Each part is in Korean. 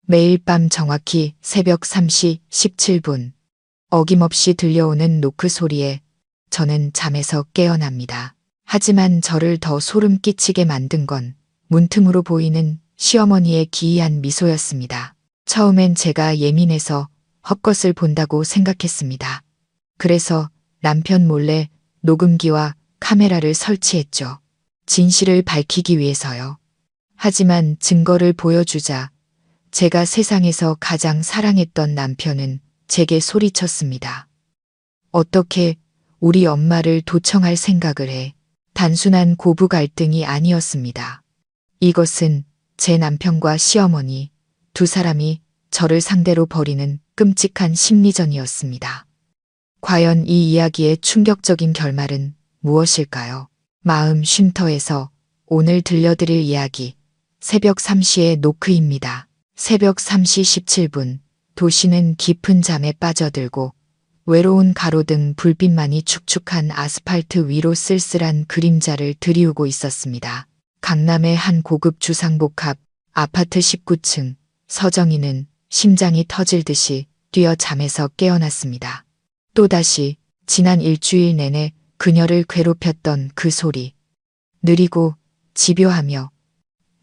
매일 밤 정확히 새벽 3시 17분 어김없이 들려오는 노크 소리에 저는 잠에서 깨어납니다. 하지만 저를 더 소름 끼치게 만든 건 문틈으로 보이는 시어머니의 기이한 미소였습니다. 처음엔 제가 예민해서 헛것을 본다고 생각했습니다. 그래서 남편 몰래 녹음기와 카메라를 설치했죠. 진실을 밝히기 위해서요. 하지만 증거를 보여주자 제가 세상에서 가장 사랑했던 남편은 제게 소리쳤습니다. 어떻게 우리 엄마를 도청할 생각을 해? 단순한 고부 갈등이 아니었습니다. 이것은 제 남편과 시어머니 두 사람이 저를 상대로 벌이는 끔찍한 심리전이었습니다. 과연 이 이야기의 충격적인 결말은 무엇일까요? 마음 쉼터에서 오늘 들려드릴 이야기 새벽 3시의 노크입니다. 새벽 3시 17분 도시는 깊은 잠에 빠져들고 외로운 가로등 불빛만이 축축한 아스팔트 위로 쓸쓸한 그림자를 드리우고 있었습니다. 강남의 한 고급 주상복합 아파트 19층 서정희는 심장이 터질 듯이 뛰어 잠에서 깨어났습니다. 또다시 지난 일주일 내내 그녀를 괴롭혔던 그 소리. 느리고 집요하며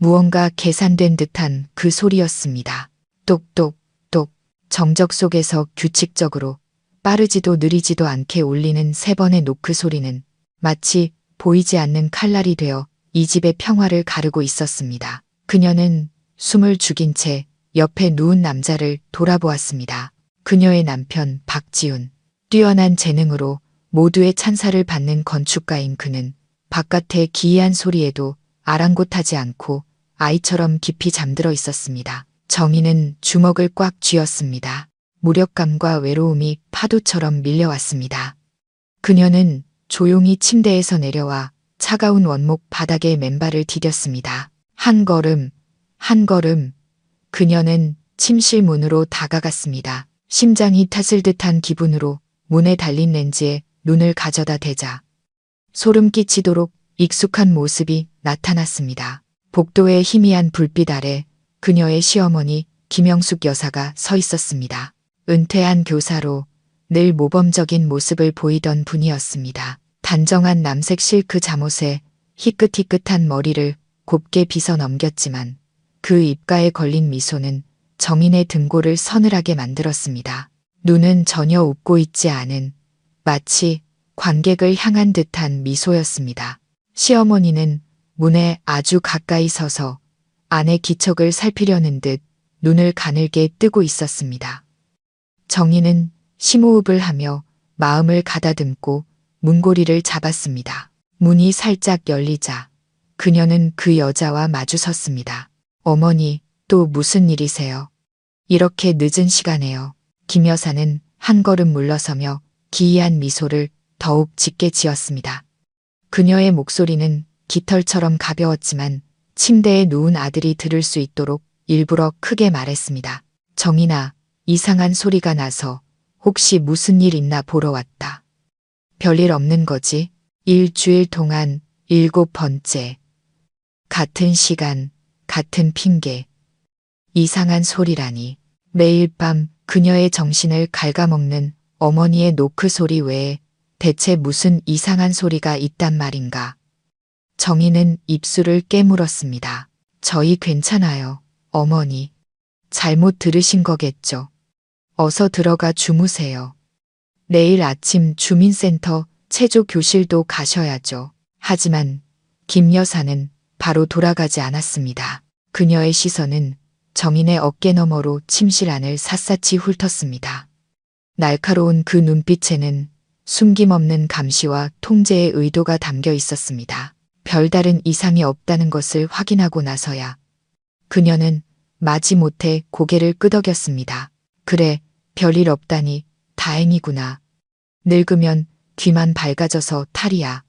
무언가 계산된 듯한 그 소리였습니다. 똑똑똑 정적 속에서 규칙적으로 빠르지도 느리지도 않게 울리는 세 번의 노크 소리는 마치 보이지 않는 칼날이 되어 이 집의 평화를 가르고 있었습니다. 그녀는 숨을 죽인 채 옆에 누운 남자를 돌아보았습니다. 그녀의 남편 박지훈. 뛰어난 재능으로 모두의 찬사를 받는 건축가인 그는 바깥의 기이한 소리에도 아랑곳하지 않고 아이처럼 깊이 잠들어 있었습니다. 정희는 주먹을 꽉 쥐었습니다. 무력감과 외로움이 파도처럼 밀려왔습니다. 그녀는 조용히 침대에서 내려와 차가운 원목 바닥에 맨발을 디뎠습니다. 한 걸음, 한 걸음, 그녀는 침실 문으로 다가갔습니다. 심장이 탔을 듯한 기분으로 문에 달린 렌즈에 눈을 가져다 대자 소름 끼치도록 익숙한 모습이 나타났습니다. 복도의 희미한 불빛 아래 그녀의 시어머니 김영숙 여사가 서 있었습니다. 은퇴한 교사로 늘 모범적인 모습을 보이던 분이었습니다. 단정한 남색 실크 잠옷에 희끗희끗한 머리를 곱게 빗어 넘겼지만 그 입가에 걸린 미소는 정인의 등골을 서늘하게 만들었습니다. 눈은 전혀 웃고 있지 않은 마치 관객을 향한 듯한 미소였습니다. 시어머니는 문에 아주 가까이 서서 안의 기척을 살피려는 듯 눈을 가늘게 뜨고 있었습니다. 정희는 심호흡을 하며 마음을 가다듬고 문고리를 잡았습니다. 문이 살짝 열리자 그녀는 그 여자와 마주섰습니다. 어머니, 또 무슨 일이세요? 이렇게 늦은 시간에요. 김 여사는 한 걸음 물러서며 기이한 미소를 더욱 짙게 지었습니다. 그녀의 목소리는 깃털처럼 가벼웠지만 침대에 누운 아들이 들을 수 있도록 일부러 크게 말했습니다. 정인아, 이상한 소리가 나서 혹시 무슨 일 있나 보러 왔다. 별일 없는 거지? 일주일 동안 7번째. 같은 시간, 같은 핑계. 이상한 소리라니. 매일 밤 그녀의 정신을 갉아먹는 어머니의 노크 소리 외에 대체 무슨 이상한 소리가 있단 말인가. 정희는 입술을 깨물었습니다. 저희 괜찮아요, 어머니. 잘못 들으신 거겠죠. 어서 들어가 주무세요. 내일 아침 주민센터 체조 교실도 가셔야죠. 하지만 김 여사는 바로 돌아가지 않았습니다. 그녀의 시선은 정인의 어깨 너머로 침실 안을 샅샅이 훑었습니다. 날카로운 그 눈빛에는 숨김없는 감시와 통제의 의도가 담겨 있었습니다. 별다른 이상이 없다는 것을 확인하고 나서야 그녀는 마지못해 고개를 끄덕였습니다. 그래, 별일 없다니 다행이구나. 늙으면 귀만 밝아져서 탈이야.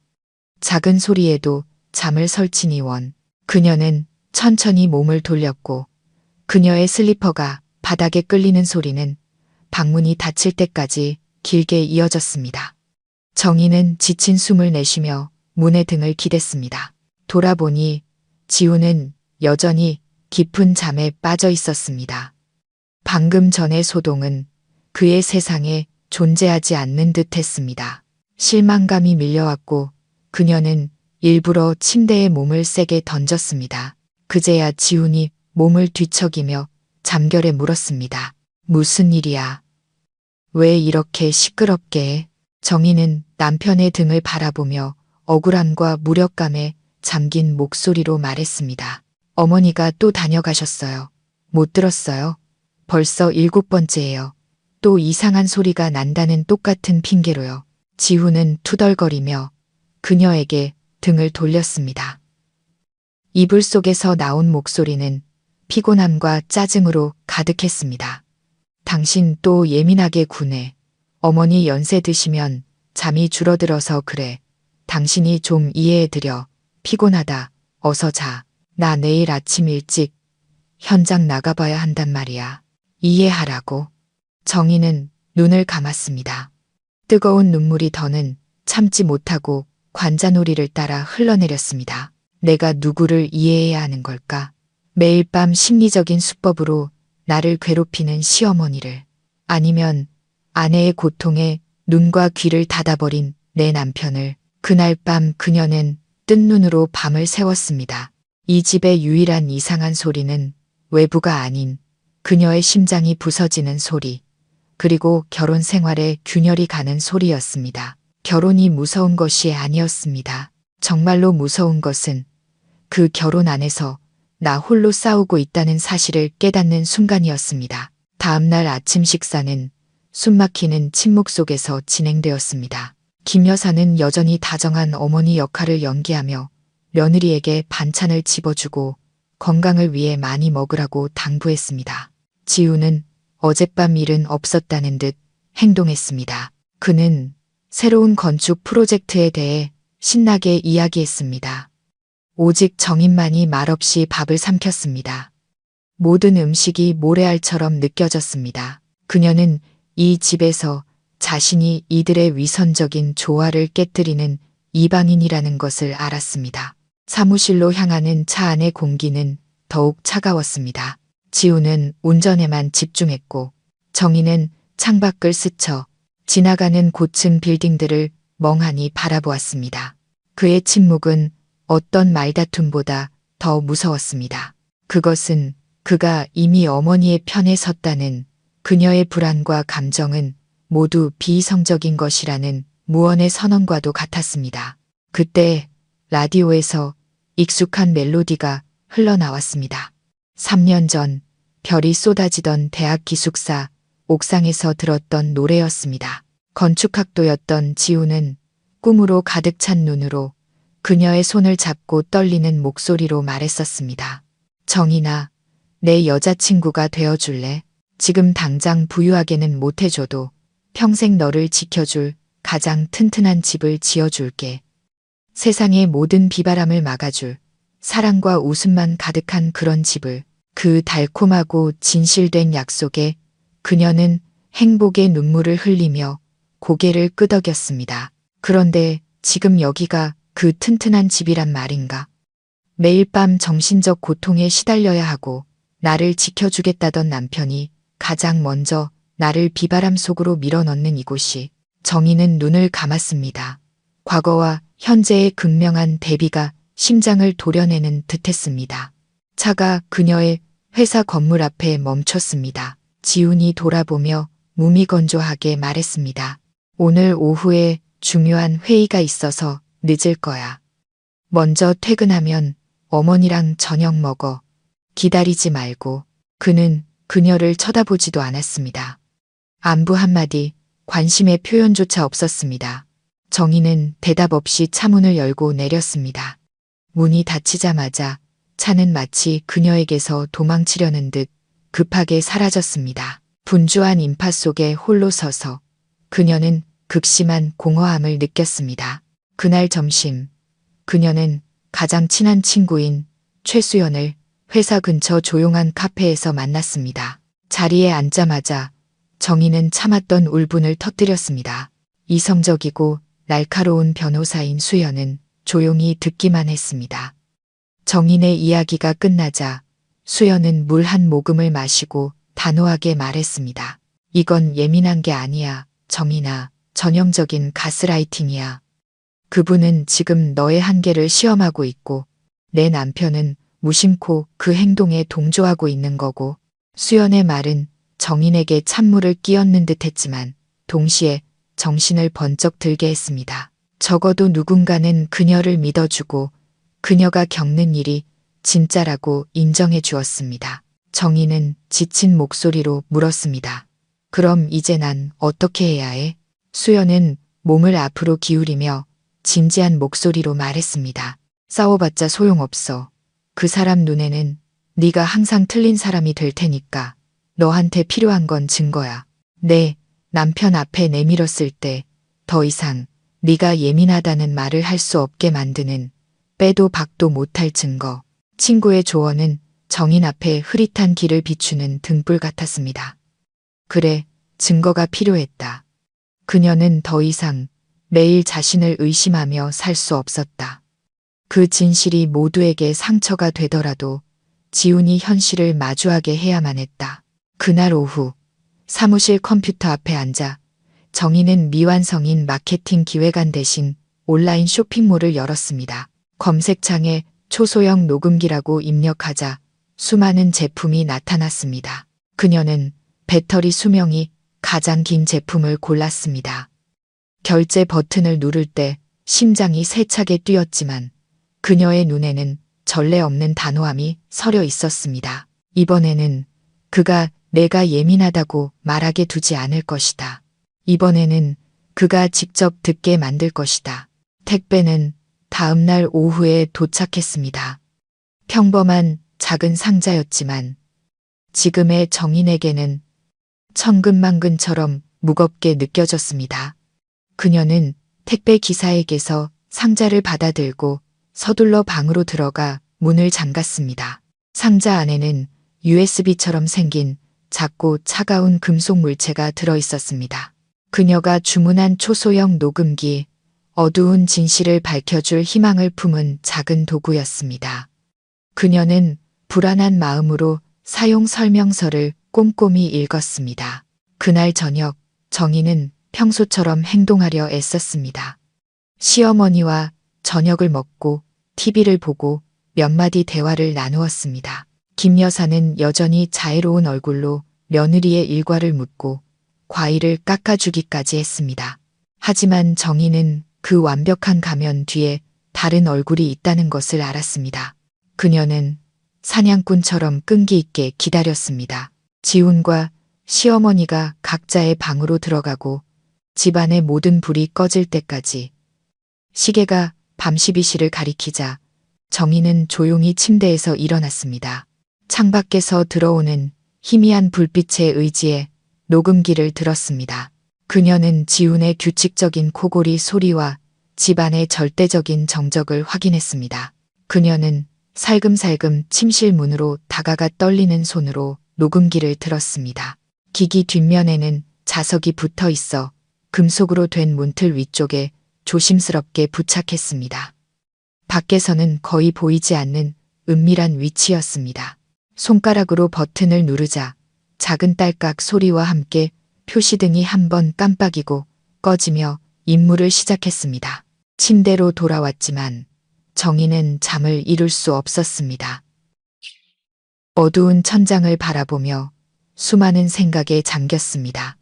작은 소리에도 잠을 설치니 원. 그녀는 천천히 몸을 돌렸고 그녀의 슬리퍼가 바닥에 끌리는 소리는 방문이 닫힐 때까지 길게 이어졌습니다. 정희는 지친 숨을 내쉬며 문에 등을 기댔습니다. 돌아보니 지우는 여전히 깊은 잠에 빠져 있었습니다. 방금 전의 소동은 그의 세상에 존재하지 않는 듯 했습니다. 실망감이 밀려왔고 그녀는 일부러 침대에 몸을 세게 던졌습니다. 그제야 지훈이 몸을 뒤척이며 잠결에 물었습니다. 무슨 일이야? 왜 이렇게 시끄럽게 해? 정희는 남편의 등을 바라보며 억울함과 무력감에 잠긴 목소리로 말했습니다. 어머니가 또 다녀가셨어요. 못 들었어요? 벌써 7번째예요. 또 이상한 소리가 난다는 똑같은 핑계로요. 지훈은 투덜거리며 그녀에게 등을 돌렸습니다. 이불 속에서 나온 목소리는 피곤함과 짜증으로 가득했습니다. 당신 또 예민하게 구네. 어머니 연세 드시면 잠이 줄어들어서 그래. 당신이 좀 이해해드려. 피곤하다. 어서 자. 나 내일 아침 일찍 현장 나가봐야 한단 말이야. 이해하라고. 정희는 눈을 감았습니다. 뜨거운 눈물이 더는 참지 못하고 관자놀이를 따라 흘러내렸습니다. 내가 누구를 이해해야 하는 걸까? 매일 밤 심리적인 수법으로 나를 괴롭히는 시어머니를, 아니면 아내의 고통에 눈과 귀를 닫아버린 내 남편을. 그날 밤 그녀는 뜬 눈으로 밤을 새웠습니다. 이 집의 유일한 이상한 소리는 외부가 아닌 그녀의 심장이 부서지는 소리, 그리고 결혼 생활에 균열이 가는 소리였습니다. 결혼이 무서운 것이 아니었습니다. 정말로 무서운 것은 그 결혼 안에서 나 홀로 싸우고 있다는 사실을 깨닫는 순간이었습니다. 다음날 아침 식사는 숨막히는 침묵 속에서 진행되었습니다. 김 여사는 여전히 다정한 어머니 역할을 연기하며 며느리에게 반찬을 집어주고 건강을 위해 많이 먹으라고 당부했습니다. 지우는 어젯밤 일은 없었다는 듯 행동했습니다. 그는 새로운 건축 프로젝트에 대해 신나게 이야기했습니다. 오직 정인만이 말없이 밥을 삼켰습니다. 모든 음식이 모래알처럼 느껴졌습니다. 그녀는 이 집에서 자신이 이들의 위선적인 조화를 깨뜨리는 이방인이라는 것을 알았습니다. 사무실로 향하는 차 안의 공기는 더욱 차가웠습니다. 지우는 운전에만 집중했고 정희는 창밖을 스쳐 지나가는 고층 빌딩들을 멍하니 바라보았습니다. 그의 침묵은 어떤 말다툼보다 더 무서웠습니다. 그것은 그가 이미 어머니의 편에 섰다는 그녀의 불안과 감정은 모두 비이성적인 것이라는 무언의 선언과도 같았습니다. 그때 라디오에서 익숙한 멜로디가 흘러나왔습니다. 3년 전 별이 쏟아지던 대학 기숙사 옥상에서 들었던 노래였습니다. 건축학도였던 지우는 꿈으로 가득 찬 눈으로 그녀의 손을 잡고 떨리는 목소리로 말했었습니다. 정인아, 내 여자친구가 되어줄래? 지금 당장 부유하게는 못해줘도 평생 너를 지켜줄 가장 튼튼한 집을 지어줄게. 세상의 모든 비바람을 막아줄 사랑과 웃음만 가득한 그런 집을. 그 달콤하고 진실된 약속에 그녀는 행복의 눈물을 흘리며 고개를 끄덕였습니다. 그런데 지금 여기가 그 튼튼한 집이란 말인가? 매일 밤 정신적 고통에 시달려야 하고 나를 지켜주겠다던 남편이 가장 먼저 나를 비바람 속으로 밀어넣는 이곳이. 정희는 눈을 감았습니다. 과거와 현재의 극명한 대비가 심장을 도려내는 듯했습니다. 차가 그녀의 회사 건물 앞에 멈췄습니다. 지훈이 돌아보며 무미건조하게 말했습니다. 오늘 오후에 중요한 회의가 있어서 늦을 거야. 먼저 퇴근하면 어머니랑 저녁 먹어. 기다리지 말고. 그는 그녀를 쳐다보지도 않았습니다. 안부 한마디, 관심의 표현조차 없었습니다. 정희는 대답 없이 차문을 열고 내렸습니다. 문이 닫히자마자 차는 마치 그녀에게서 도망치려는 듯 급하게 사라졌습니다. 분주한 인파 속에 홀로 서서 그녀는 극심한 공허함을 느꼈습니다. 그날 점심, 그녀는 가장 친한 친구인 최수연을 회사 근처 조용한 카페에서 만났습니다. 자리에 앉자마자 정희는 참았던 울분을 터뜨렸습니다. 이성적이고 날카로운 변호사인 수연은 조용히 듣기만 했습니다. 정인의 이야기가 끝나자 수연은 물 한 모금을 마시고 단호하게 말했습니다. 이건 예민한 게 아니야, 정인아. 전형적인 가스라이팅이야. 그분은 지금 너의 한계를 시험하고 있고 내 남편은 무심코 그 행동에 동조하고 있는 거고. 수연의 말은 정인에게 찬물을 끼얹는 듯 했지만 동시에 정신을 번쩍 들게 했습니다. 적어도 누군가는 그녀를 믿어주고 그녀가 겪는 일이 진짜라고 인정해 주었습니다. 정인은 지친 목소리로 물었습니다. 그럼 이제 난 어떻게 해야 해? 수연은 몸을 앞으로 기울이며 진지한 목소리로 말했습니다. 싸워봤자 소용없어. 그 사람 눈에는 네가 항상 틀린 사람이 될 테니까 너한테 필요한 건 증거야. 내 남편 앞에 내밀었을 때 더 이상 네가 예민하다는 말을 할 수 없게 만드는 빼도 박도 못할 증거. 친구의 조언은 정인 앞에 흐릿한 길을 비추는 등불 같았습니다. 그래, 증거가 필요했다. 그녀는 더 이상 매일 자신을 의심하며 살 수 없었다. 그 진실이 모두에게 상처가 되더라도 지훈이 현실을 마주하게 해야만 했다. 그날 오후 사무실 컴퓨터 앞에 앉아 정인은 미완성인 마케팅 기획안 대신 온라인 쇼핑몰을 열었습니다. 검색창에 초소형 녹음기라고 입력하자 수많은 제품이 나타났습니다. 그녀는 배터리 수명이 가장 긴 제품을 골랐습니다. 결제 버튼을 누를 때 심장이 세차게 뛰었지만 그녀의 눈에는 전례 없는 단호함이 서려 있었습니다. 이번에는 그가 내가 예민하다고 말하게 두지 않을 것이다. 이번에는 그가 직접 듣게 만들 것이다. 택배는 다음 날 오후에 도착했습니다. 평범한 작은 상자였지만 지금의 정인에게는 천근만근처럼 무겁게 느껴졌습니다. 그녀는 택배 기사에게서 상자를 받아들고 서둘러 방으로 들어가 문을 잠갔습니다. 상자 안에는 USB처럼 생긴 작고 차가운 금속 물체가 들어 있었습니다. 그녀가 주문한 초소형 녹음기, 어두운 진실을 밝혀줄 희망을 품은 작은 도구였습니다. 그녀는 불안한 마음으로 사용 설명서를 꼼꼼히 읽었습니다. 그날 저녁 정인은 평소처럼 행동하려 애썼습니다. 시어머니와 저녁을 먹고 TV를 보고 몇 마디 대화를 나누었습니다. 김 여사는 여전히 자애로운 얼굴로 며느리의 일과를 묻고 과일을 깎아주기까지 했습니다. 하지만 정인은 그 완벽한 가면 뒤에 다른 얼굴이 있다는 것을 알았습니다. 그녀는 사냥꾼처럼 끈기 있게 기다렸습니다. 지훈과 시어머니가 각자의 방으로 들어가고 집안의 모든 불이 꺼질 때까지. 시계가 밤 12시를 가리키자 정인은 조용히 침대에서 일어났습니다. 창밖에서 들어오는 희미한 불빛에 의지해 녹음기를 들었습니다. 그녀는 지훈의 규칙적인 코골이 소리와 집안의 절대적인 정적을 확인했습니다. 그녀는 살금살금 침실 문으로 다가가 떨리는 손으로 녹음기를 들었습니다. 기기 뒷면에는 자석이 붙어 있어 금속으로 된 문틀 위쪽에 조심스럽게 부착했습니다. 밖에서는 거의 보이지 않는 은밀한 위치였습니다. 손가락으로 버튼을 누르자 작은 딸깍 소리와 함께 표시등이 한 번 깜빡이고 꺼지며 임무를 시작했습니다. 침대로 돌아왔지만 정인은 잠을 이룰 수 없었습니다. 어두운 천장을 바라보며 수많은 생각에 잠겼습니다.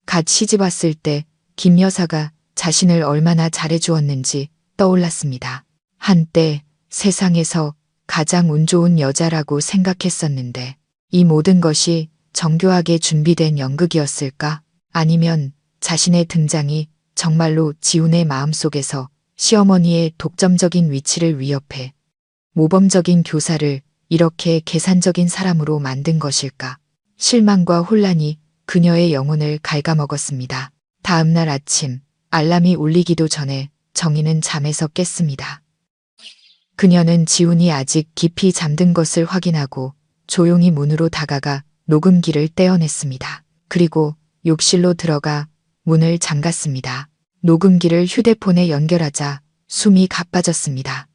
갓 시집 왔을 때 김 여사가 자신을 얼마나 잘해주었는지 떠올랐습니다. 한때 세상에서 가장 운 좋은 여자라고 생각했었는데 이 모든 것이 정교하게 준비된 연극이었을까? 아니면 자신의 등장이 정말로 지훈의 마음속에서 시어머니의 독점적인 위치를 위협해 모범적인 교사를 이렇게 계산적인 사람으로 만든 것일까? 실망과 혼란이 그녀의 영혼을 갉아먹었습니다. 다음 날 아침 알람이 울리기도 전에 정인은 잠에서 깼습니다. 그녀는 지훈이 아직 깊이 잠든 것을 확인하고 조용히 문으로 다가가 녹음기를 떼어냈습니다. 그리고 욕실로 들어가 문을 잠갔습니다. 녹음기를 휴대폰에 연결하자 숨이 가빠졌습니다.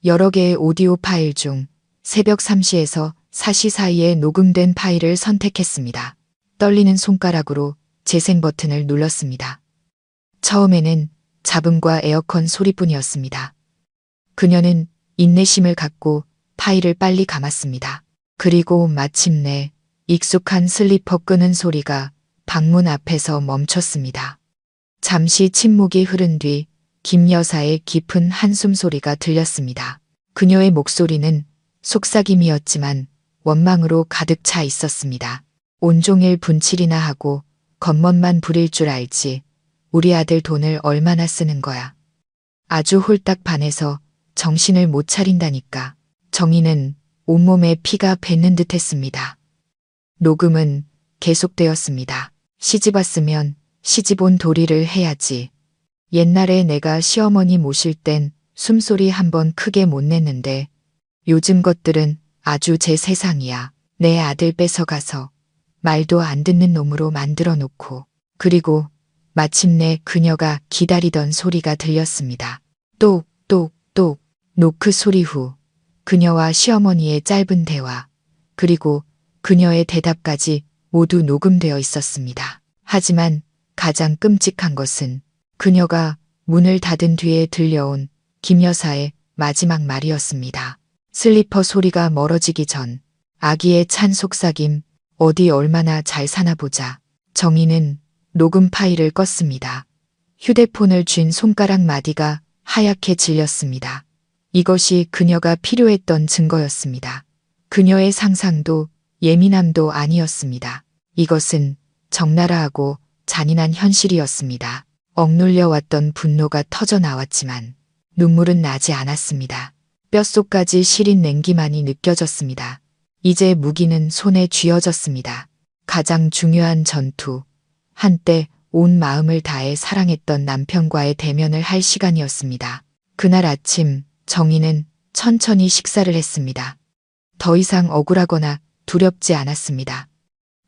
여러 개의 오디오 파일 중 새벽 3시에서 사시사이에 녹음된 파일을 선택했습니다. 떨리는 손가락으로 재생 버튼을 눌렀습니다. 처음에는 잡음과 에어컨 소리뿐이었습니다. 그녀는 인내심을 갖고 파일을 빨리 감았습니다. 그리고 마침내 익숙한 슬리퍼 끄는 소리가 방문 앞에서 멈췄습니다. 잠시 침묵이 흐른 뒤 김 여사의 깊은 한숨 소리가 들렸습니다. 그녀의 목소리는 속삭임이었지만 원망으로 가득 차 있었습니다. 온종일 분칠이나 하고 겉멋만 부릴 줄 알지. 우리 아들 돈을 얼마나 쓰는 거야. 아주 홀딱 반해서 정신을 못 차린다니까. 정희는 온몸에 피가 뱉는 듯 했습니다. 녹음은 계속되었습니다. 시집 왔으면 시집 온 도리를 해야지. 옛날에 내가 시어머니 모실 땐 숨소리 한 번 크게 못 냈는데 요즘 것들은 아주 제 세상이야. 내 아들 뺏어가서 말도 안 듣는 놈으로 만들어 놓고. 그리고 마침내 그녀가 기다리던 소리가 들렸습니다. 똑, 똑, 똑. 노크 소리 후 그녀와 시어머니의 짧은 대화, 그리고 그녀의 대답까지 모두 녹음되어 있었습니다. 하지만 가장 끔찍한 것은 그녀가 문을 닫은 뒤에 들려온 김 여사의 마지막 말이었습니다. 슬리퍼 소리가 멀어지기 전 아기의 찬 속삭임, 어디 얼마나 잘 사나 보자. 정희는 녹음 파일을 껐습니다. 휴대폰을 쥔 손가락 마디가 하얗게 질렸습니다. 이것이 그녀가 필요했던 증거였습니다. 그녀의 상상도 예민함도 아니었습니다. 이것은 적나라하고 잔인한 현실이었습니다. 억눌려 왔던 분노가 터져 나왔지만 눈물은 나지 않았습니다. 뼛속까지 시린 냉기만이 느껴졌습니다. 이제 무기는 손에 쥐어졌습니다. 가장 중요한 전투, 한때 온 마음을 다해 사랑했던 남편과의 대면을 할 시간이었습니다. 그날 아침 정희는 천천히 식사를 했습니다. 더 이상 억울하거나 두렵지 않았습니다.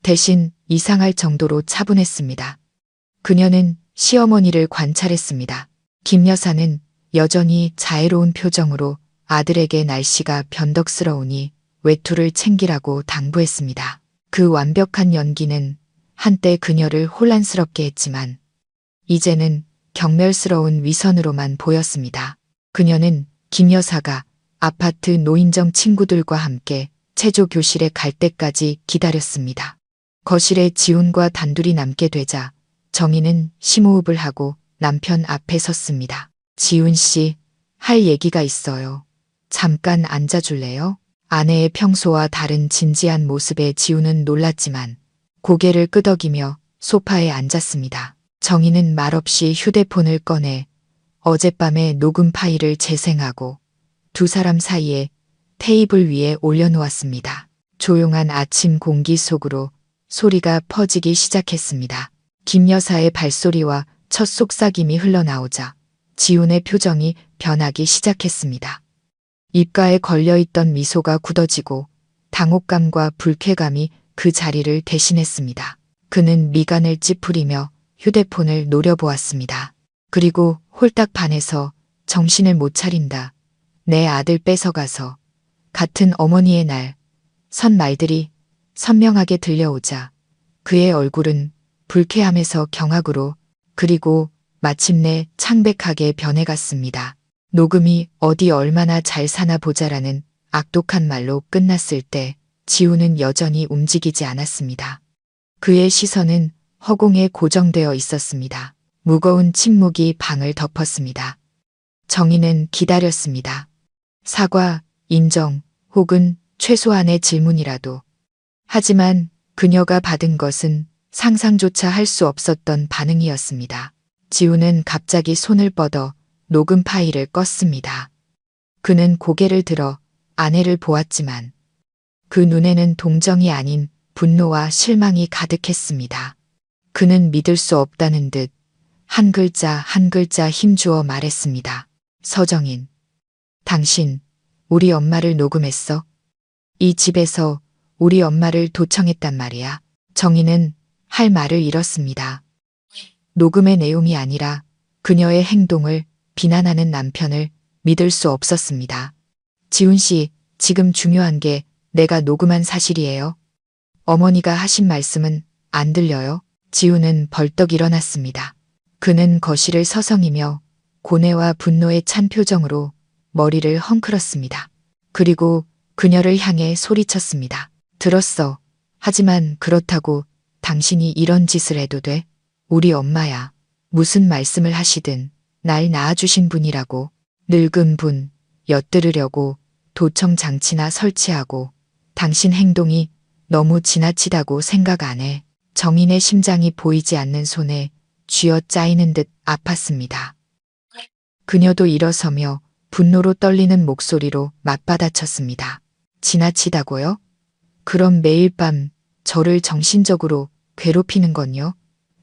대신 이상할 정도로 차분했습니다. 그녀는 시어머니를 관찰했습니다. 김 여사는 여전히 자애로운 표정으로 아들에게 날씨가 변덕스러우니 외투를 챙기라고 당부했습니다. 그 완벽한 연기는 한때 그녀를 혼란스럽게 했지만 이제는 경멸스러운 위선으로만 보였습니다. 그녀는 김 여사가 아파트 노인정 친구들과 함께 체조 교실에 갈 때까지 기다렸습니다. 거실에 지훈과 단둘이 남게 되자 정희는 심호흡을 하고 남편 앞에 섰습니다. 지훈 씨, 할 얘기가 있어요. 잠깐 앉아줄래요? 아내의 평소와 다른 진지한 모습에 지훈은 놀랐지만 고개를 끄덕이며 소파에 앉았습니다. 정희는 말없이 휴대폰을 꺼내 어젯밤의 녹음 파일을 재생하고 두 사람 사이에 테이블 위에 올려놓았습니다. 조용한 아침 공기 속으로 소리가 퍼지기 시작했습니다. 김 여사의 발소리와 첫 속삭임이 흘러나오자 지훈의 표정이 변하기 시작했습니다. 입가에 걸려있던 미소가 굳어지고 당혹감과 불쾌감이 그 자리를 대신했습니다. 그는 미간을 찌푸리며 휴대폰을 노려보았습니다. 그리고 홀딱 반해서 정신을 못 차린다. 내 아들 뺏어가서 같은 어머니의 날 선 말들이 선명하게 들려오자 그의 얼굴은 불쾌함에서 경악으로 그리고 마침내 창백하게 변해갔습니다. 녹음이 어디 얼마나 잘 사나 보자라는 악독한 말로 끝났을 때 지훈은 여전히 움직이지 않았습니다. 그의 시선은 허공에 고정되어 있었습니다. 무거운 침묵이 방을 덮었습니다. 정희는 기다렸습니다. 사과, 인정, 혹은 최소한의 질문이라도. 하지만 그녀가 받은 것은 상상조차 할 수 없었던 반응이었습니다. 지훈은 갑자기 손을 뻗어 녹음 파일을 껐습니다. 그는 고개를 들어 아내를 보았지만 그 눈에는 동정이 아닌 분노와 실망이 가득했습니다. 그는 믿을 수 없다는 듯 한 글자 한 글자 힘주어 말했습니다. 서정인, 당신 우리 엄마를 녹음했어? 이 집에서 우리 엄마를 도청했단 말이야. 정희는 할 말을 잃었습니다. 녹음의 내용이 아니라 그녀의 행동을 비난하는 남편을 믿을 수 없었습니다. 지훈 씨, 지금 중요한 게 내가 녹음한 사실이에요. 어머니가 하신 말씀은 안 들려요? 지우는 벌떡 일어났습니다. 그는 거실을 서성이며 고뇌와 분노에 찬 표정으로 머리를 헝클었습니다. 그리고 그녀를 향해 소리쳤습니다. 들었어. 하지만 그렇다고 당신이 이런 짓을 해도 돼? 우리 엄마야. 무슨 말씀을 하시든 날 낳아주신 분이라고. 늙은 분 엿들으려고 도청 장치나 설치하고 당신 행동이 너무 지나치다고 생각 안 해. 정인의 심장이 보이지 않는 손에 쥐어 짜이는 듯 아팠습니다. 그녀도 일어서며 분노로 떨리는 목소리로 맞받아쳤습니다. 지나치다고요? 그럼 매일 밤 저를 정신적으로 괴롭히는 건요?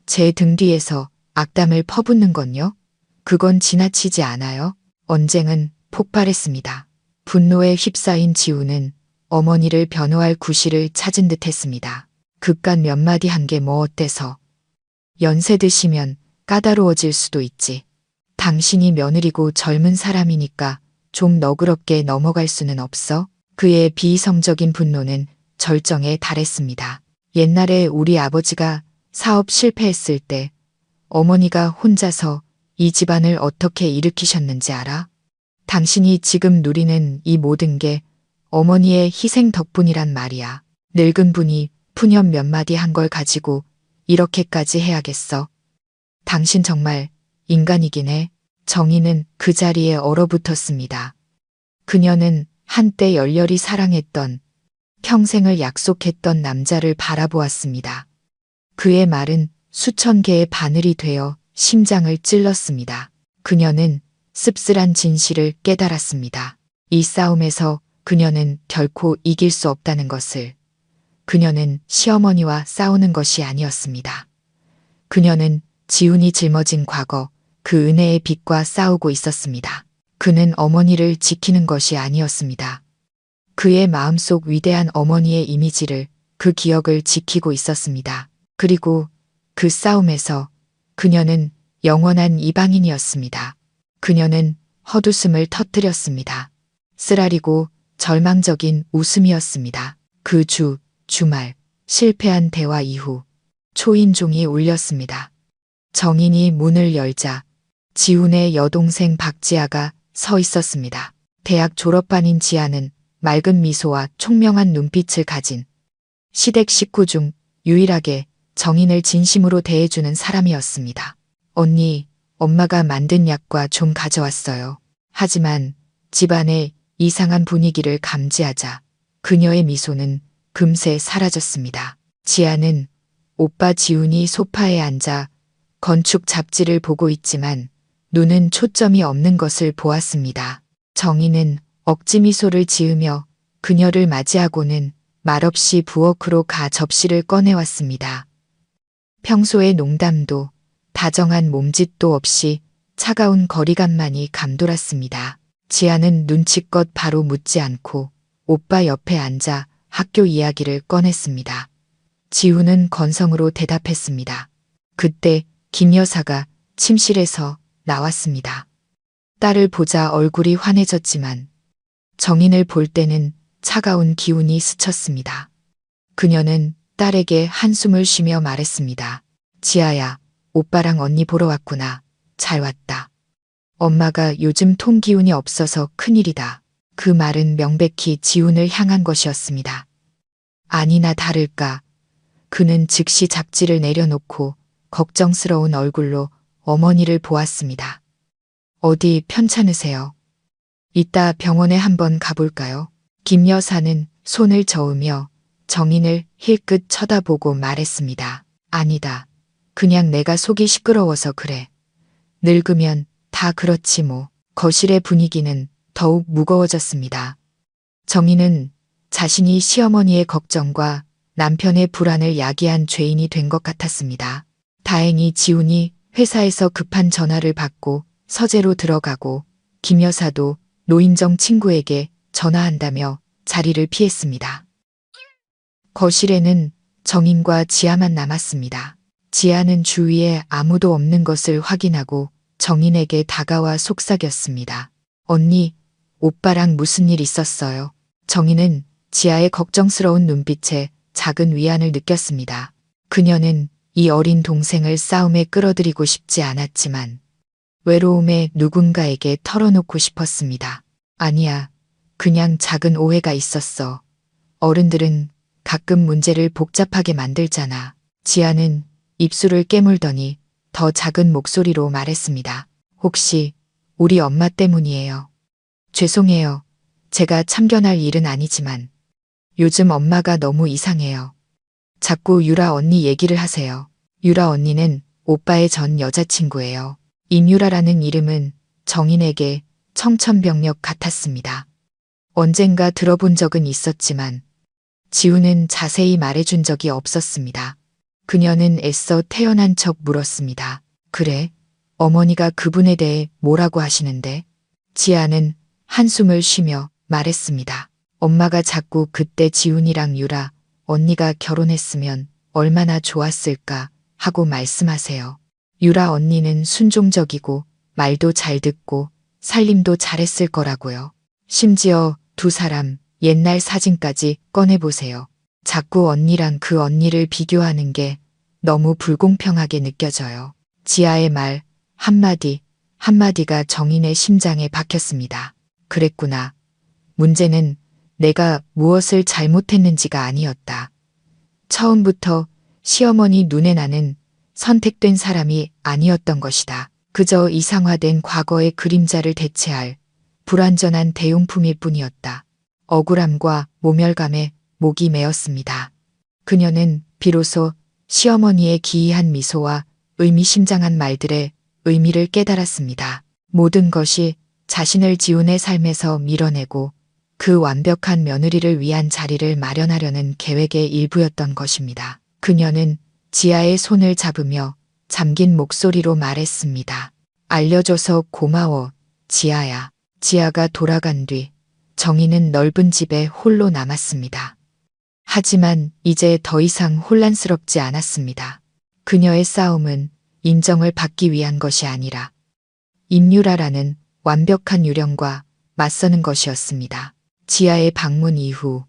제 등 뒤에서 악담을 퍼붓는 건요? 그건 지나치지 않아요? 언쟁은 폭발했습니다. 분노에 휩싸인 지우는 어머니를 변호할 구실을 찾은 듯 했습니다. 그깟 몇 마디 한 게 뭐 어때서. 연세 드시면 까다로워질 수도 있지. 당신이 며느리고 젊은 사람이니까 좀 너그럽게 넘어갈 수는 없어? 그의 비이성적인 분노는 절정에 달했습니다. 옛날에 우리 아버지가 사업 실패했을 때 어머니가 혼자서 이 집안을 어떻게 일으키셨는지 알아? 당신이 지금 누리는 이 모든 게 어머니의 희생 덕분이란 말이야. 늙은 분이 푸념 몇 마디 한 걸 가지고 이렇게까지 해야겠어. 당신 정말 인간이긴 해. 정희는 그 자리에 얼어붙었습니다. 그녀는 한때 열렬히 사랑했던, 평생을 약속했던 남자를 바라보았습니다. 그의 말은 수천 개의 바늘이 되어 심장을 찔렀습니다. 그녀는 씁쓸한 진실을 깨달았습니다. 이 싸움에서 그녀는 결코 이길 수 없다는 것을. 그녀는 시어머니와 싸우는 것이 아니었습니다. 그녀는 지훈이 짊어진 과거, 그 은혜의 빛과 싸우고 있었습니다. 그는 어머니를 지키는 것이 아니었습니다. 그의 마음속 위대한 어머니의 이미지를, 그 기억을 지키고 있었습니다. 그리고 그 싸움에서 그녀는 영원한 이방인이었습니다. 그녀는 헛웃음을 터뜨렸습니다. 쓰라리고 절망적인 웃음이었습니다. 그 주말, 실패한 대화 이후 초인종이 울렸습니다. 정인이 문을 열자 지훈의 여동생 박지아가 서 있었습니다. 대학 졸업반인 지아는 맑은 미소와 총명한 눈빛을 가진 시댁 식구 중 유일하게 정인을 진심으로 대해주는 사람이었습니다. 언니, 엄마가 만든 약과 좀 가져왔어요. 하지만 집안의 이상한 분위기를 감지하자 그녀의 미소는 금세 사라졌습니다. 지아는 오빠 지훈이 소파에 앉아 건축 잡지를 보고 있지만 눈은 초점이 없는 것을 보았습니다. 정희는 억지 미소를 지으며 그녀를 맞이하고는 말없이 부엌으로 가 접시를 꺼내왔습니다. 평소의 농담도 다정한 몸짓도 없이 차가운 거리감만이 감돌았습니다. 지아는 눈치껏 바로 묻지 않고 오빠 옆에 앉아 학교 이야기를 꺼냈습니다. 지훈은 건성으로 대답했습니다. 그때 김 여사가 침실에서 나왔습니다. 딸을 보자 얼굴이 환해졌지만 정인을 볼 때는 차가운 기운이 스쳤습니다. 그녀는 딸에게 한숨을 쉬며 말했습니다. 지아야, 오빠랑 언니 보러 왔구나. 잘 왔다. 엄마가 요즘 통 기운이 없어서 큰일이다. 그 말은 명백히 지훈을 향한 것이었습니다. 아니나 다를까 그는 즉시 잡지를 내려놓고 걱정스러운 얼굴로 어머니를 보았습니다. 어디 편찮으세요? 이따 병원에 한번 가볼까요? 김 여사는 손을 저으며 정인을 힐끗 쳐다보고 말했습니다. 아니다. 그냥 내가 속이 시끄러워서 그래. 늙으면 다 그렇지 뭐. 거실의 분위기는 더욱 무거워졌습니다. 정인은 자신이 시어머니의 걱정과 남편의 불안을 야기한 죄인이 된 것 같았습니다. 다행히 지훈이 회사에서 급한 전화를 받고 서재로 들어가고 김 여사도 노인정 친구에게 전화한다며 자리를 피했습니다. 거실에는 정인과 지아만 남았습니다. 지아는 주위에 아무도 없는 것을 확인하고 정인에게 다가와 속삭였습니다. 언니, 오빠랑 무슨 일 있었어요? 정인은 지아의 걱정스러운 눈빛에 작은 위안을 느꼈습니다. 그녀는 이 어린 동생을 싸움에 끌어들이고 싶지 않았지만 외로움에 누군가에게 털어놓고 싶었습니다. 아니야, 그냥 작은 오해가 있었어. 어른들은 가끔 문제를 복잡하게 만들잖아. 지아는 입술을 깨물더니 더 작은 목소리로 말했습니다. 혹시 우리 엄마 때문이에요. 죄송해요. 제가 참견할 일은 아니지만 요즘 엄마가 너무 이상해요. 자꾸 유라 언니 얘기를 하세요. 유라 언니는 오빠의 전 여자친구예요. 임유라라는 이름은 정인에게 청천벽력 같았습니다. 언젠가 들어본 적은 있었지만 지우는 자세히 말해준 적이 없었습니다. 그녀는 애써 태연한 척 물었습니다. 그래? 어머니가 그분에 대해 뭐라고 하시는데? 지아는 한숨을 쉬며 말했습니다. 엄마가 자꾸 그때 지훈이랑 유라 언니가 결혼했으면 얼마나 좋았을까 하고 말씀하세요. 유라 언니는 순종적이고 말도 잘 듣고 살림도 잘했을 거라고요. 심지어 두 사람 옛날 사진까지 꺼내보세요. 자꾸 언니랑 그 언니를 비교하는 게 너무 불공평하게 느껴져요. 지아의 말 한마디 한마디가 정인의 심장에 박혔습니다. 그랬구나. 문제는 내가 무엇을 잘못했는지가 아니었다. 처음부터 시어머니 눈에 나는 선택된 사람이 아니었던 것이다. 그저 이상화된 과거의 그림자를 대체할 불완전한 대용품일 뿐이었다. 억울함과 모멸감에 목이 메었습니다. 그녀는 비로소 시어머니의 기이한 미소와 의미심장한 말들의 의미를 깨달았습니다. 모든 것이 자신을 지훈의 삶에서 밀어내고 그 완벽한 며느리를 위한 자리를 마련하려는 계획의 일부였던 것입니다. 그녀는 지아의 손을 잡으며 잠긴 목소리로 말했습니다. 알려줘서 고마워, 지아야. 지아가 돌아간 뒤 정희는 넓은 집에 홀로 남았습니다. 하지만 이제 더 이상 혼란스럽지 않았습니다. 그녀의 싸움은 인정을 받기 위한 것이 아니라 임유라라는 완벽한 유령과 맞서는 것이었습니다. 지아의 방문 이후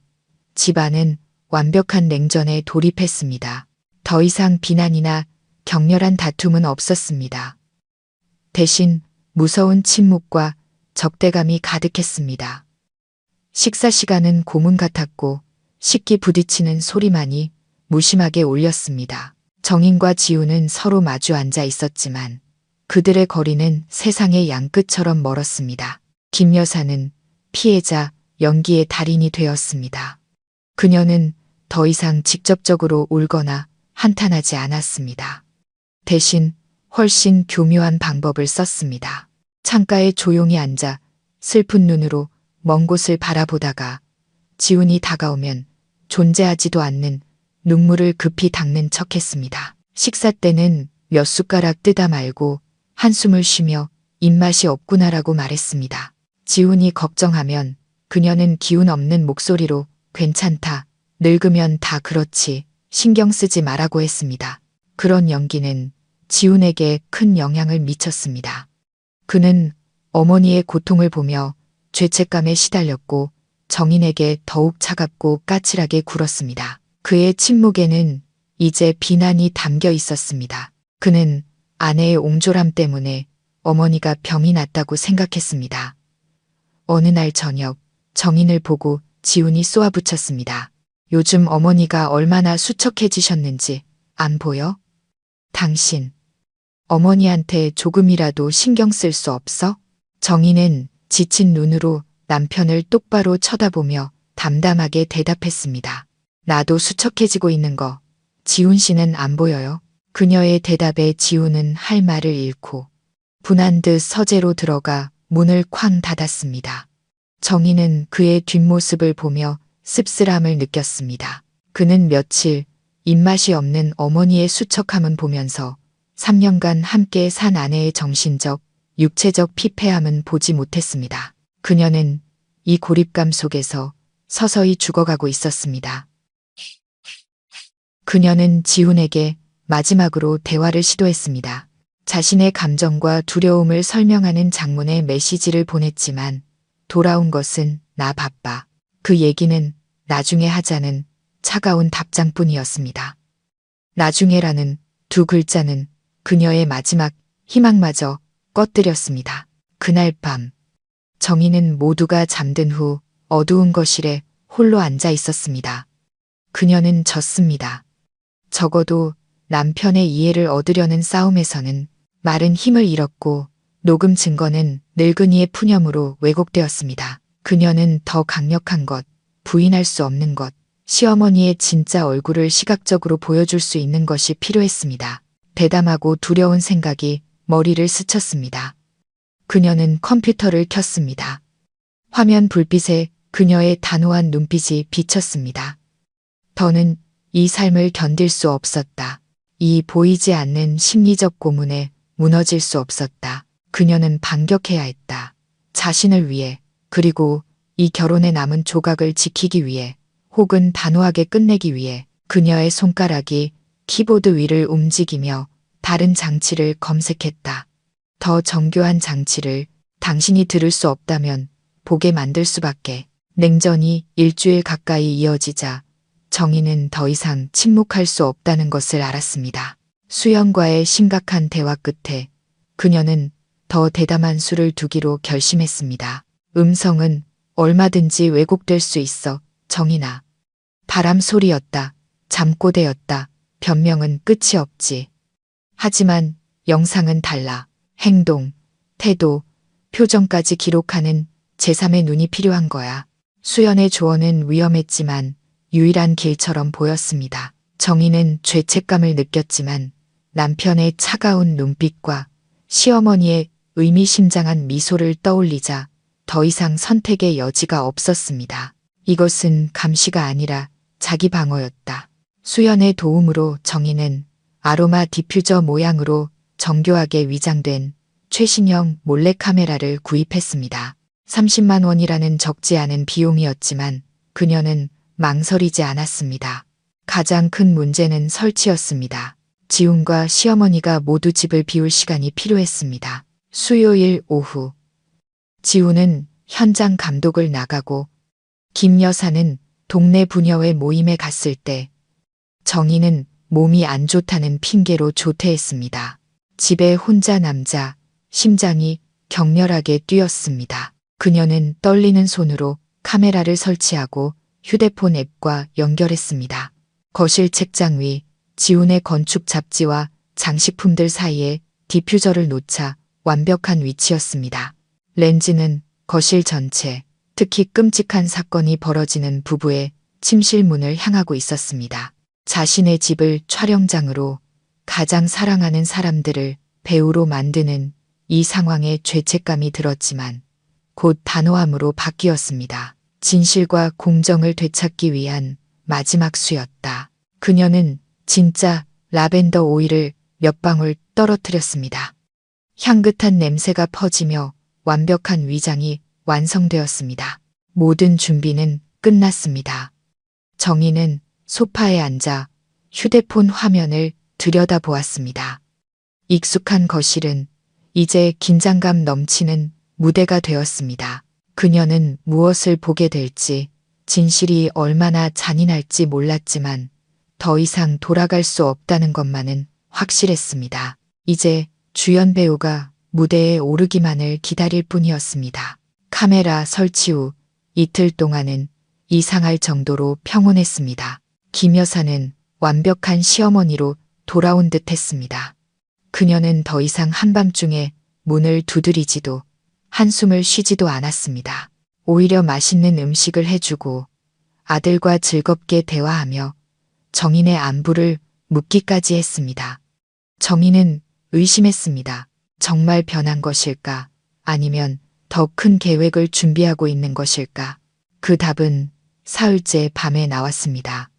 집안은 완벽한 냉전에 돌입했습니다. 더 이상 비난이나 격렬한 다툼은 없었습니다. 대신 무서운 침묵과 적대감이 가득했습니다. 식사 시간은 고문 같았고 식기 부딪히는 소리만이 무심하게 울렸습니다. 정인과 지우는 서로 마주 앉아 있었지만 그들의 거리는 세상의 양끝처럼 멀었습니다. 김 여사는 피해자 연기의 달인이 되었습니다. 그녀는 더 이상 직접적으로 울거나 한탄하지 않았습니다. 대신 훨씬 교묘한 방법을 썼습니다. 창가에 조용히 앉아 슬픈 눈으로 먼 곳을 바라보다가 지훈이 다가오면 존재하지도 않는 눈물을 급히 닦는 척했습니다. 식사 때는 몇 숟가락 뜨다 말고 한숨을 쉬며 입맛이 없구나라고 말했습니다. 지훈이 걱정하면 그녀는 기운 없는 목소리로 괜찮다. 늙으면 다 그렇지. 신경 쓰지 말라고 했습니다. 그런 연기는 지훈에게 큰 영향을 미쳤습니다. 그는 어머니의 고통을 보며 죄책감에 시달렸고 정인에게 더욱 차갑고 까칠하게 굴었습니다. 그의 침묵에는 이제 비난이 담겨 있었습니다. 그는 아내의 옹졸함 때문에 어머니가 병이 났다고 생각했습니다. 어느 날 저녁 정인을 보고 지훈이 쏘아붙였습니다. 요즘 어머니가 얼마나 수척해지셨는지 안 보여? 당신 어머니한테 조금이라도 신경 쓸 수 없어? 정인은 지친 눈으로 남편을 똑바로 쳐다보며 담담하게 대답했습니다. 나도 수척해지고 있는 거 지훈 씨는 안 보여요? 그녀의 대답에 지훈은 할 말을 잃고 분한 듯 서재로 들어가 문을 쾅 닫았습니다. 정인은 그의 뒷모습을 보며 씁쓸함을 느꼈습니다. 그는 며칠 입맛이 없는 어머니의 수척함은 보면서 3년간 함께 산 아내의 정신적, 육체적 피폐함은 보지 못했습니다. 그녀는 이 고립감 속에서 서서히 죽어가고 있었습니다. 그녀는 지훈에게 마지막으로 대화를 시도했습니다. 자신의 감정과 두려움을 설명하는 장문의 메시지를 보냈지만 돌아온 것은 나 바빠. 그 얘기는 나중에 하자는 차가운 답장뿐이었습니다. 나중에라는 두 글자는 그녀의 마지막 희망마저 꺼뜨렸습니다. 그날 밤 정희는 모두가 잠든 후 어두운 거실에 홀로 앉아 있었습니다. 그녀는 졌습니다. 적어도 남편의 이해를 얻으려는 싸움에서는 말은 힘을 잃었고 녹음 증거는 늙은이의 푸념으로 왜곡되었습니다. 그녀는 더 강력한 것, 부인할 수 없는 것, 시어머니의 진짜 얼굴을 시각적으로 보여줄 수 있는 것이 필요했습니다. 대담하고 두려운 생각이 머리를 스쳤습니다. 그녀는 컴퓨터를 켰습니다. 화면 불빛에 그녀의 단호한 눈빛이 비쳤습니다. 더는 이 삶을 견딜 수 없었다. 이 보이지 않는 심리적 고문에 무너질 수 없었다. 그녀는 반격해야 했다. 자신을 위해, 그리고 이 결혼에 남은 조각을 지키기 위해, 혹은 단호하게 끝내기 위해. 그녀의 손가락이 키보드 위를 움직이며 다른 장치를 검색했다. 더 정교한 장치를 당신이 들을 수 없다면 보게 만들 수밖에. 냉전이 일주일 가까이 이어지자 정희는 더 이상 침묵할 수 없다는 것을 알았습니다. 수연과의 심각한 대화 끝에 그녀는 더 대담한 수를 두기로 결심했습니다. 음성은 얼마든지 왜곡될 수 있어, 정희나. 바람 소리였다. 잠꼬대였다. 변명은 끝이 없지. 하지만 영상은 달라. 행동, 태도, 표정까지 기록하는 제3의 눈이 필요한 거야. 수연의 조언은 위험했지만 유일한 길처럼 보였습니다. 정희는 죄책감을 느꼈지만 남편의 차가운 눈빛과 시어머니의 의미심장한 미소를 떠올리자 더 이상 선택의 여지가 없었습니다. 이것은 감시가 아니라 자기 방어였다. 수연의 도움으로 정희는 아로마 디퓨저 모양으로 정교하게 위장된 최신형 몰래카메라를 구입했습니다. 30만 원이라는 적지 않은 비용이었지만 그녀는 망설이지 않았습니다. 가장 큰 문제는 설치였습니다. 지훈과 시어머니가 모두 집을 비울 시간이 필요했습니다. 수요일 오후 지훈은 현장 감독을 나가고 김 여사는 동네 부녀회 모임에 갔을 때 정희는 몸이 안 좋다는 핑계로 조퇴했습니다. 집에 혼자 남자, 심장이 격렬하게 뛰었습니다. 그녀는 떨리는 손으로 카메라를 설치하고 휴대폰 앱과 연결했습니다. 거실 책장 위 지훈의 건축 잡지와 장식품들 사이에 디퓨저를 놓자 완벽한 위치였습니다. 렌즈는 거실 전체, 특히 끔찍한 사건이 벌어지는 부부의 침실 문을 향하고 있었습니다. 자신의 집을 촬영장으로, 가장 사랑하는 사람들을 배우로 만드는 이 상황에 죄책감이 들었지만 곧 단호함으로 바뀌었습니다. 진실과 공정을 되찾기 위한 마지막 수였다. 그녀는 진짜 라벤더 오일을 몇 방울 떨어뜨렸습니다. 향긋한 냄새가 퍼지며 완벽한 위장이 완성되었습니다. 모든 준비는 끝났습니다. 정희는 소파에 앉아 휴대폰 화면을 들여다보았습니다. 익숙한 거실은 이제 긴장감 넘치는 무대가 되었습니다. 그녀는 무엇을 보게 될지, 진실이 얼마나 잔인할지 몰랐지만 더 이상 돌아갈 수 없다는 것만은 확실했습니다. 이제 주연 배우가 무대에 오르기만을 기다릴 뿐이었습니다. 카메라 설치 후 이틀 동안은 이상할 정도로 평온했습니다. 김 여사는 완벽한 시어머니로 돌아온 듯 했습니다. 그녀는 더 이상 한밤중에 문을 두드리지도 한숨을 쉬지도 않았습니다. 오히려 맛있는 음식을 해주고 아들과 즐겁게 대화하며 정인의 안부를 묻기까지 했습니다. 정인은 의심했습니다. 정말 변한 것일까? 아니면 더 큰 계획을 준비하고 있는 것일까? 그 답은 사흘째 밤에 나왔습니다.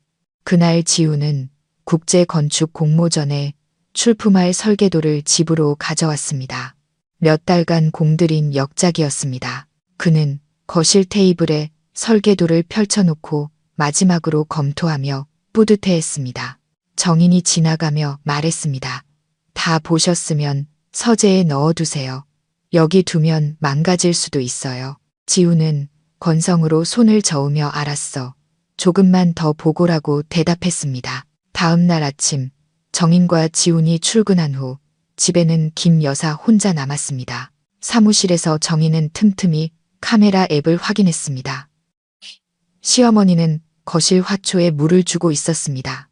그날 지우는 국제건축 공모전에 출품할 설계도를 집으로 가져왔습니다. 몇 달간 공들인 역작이었습니다. 그는 거실 테이블에 설계도를 펼쳐놓고 마지막으로 검토하며 뿌듯해했습니다. 정인이 지나가며 말했습니다. 다 보셨으면 서재에 넣어두세요. 여기 두면 망가질 수도 있어요. 지우는 건성으로 손을 저으며 알았어. 조금만 더 보고라고 대답했습니다. 다음 날 아침 정인과 지훈이 출근한 후 집에는 김 여사 혼자 남았습니다. 사무실에서 정인은 틈틈이 카메라 앱을 확인했습니다. 시어머니는 거실 화초에 물을 주고 있었습니다.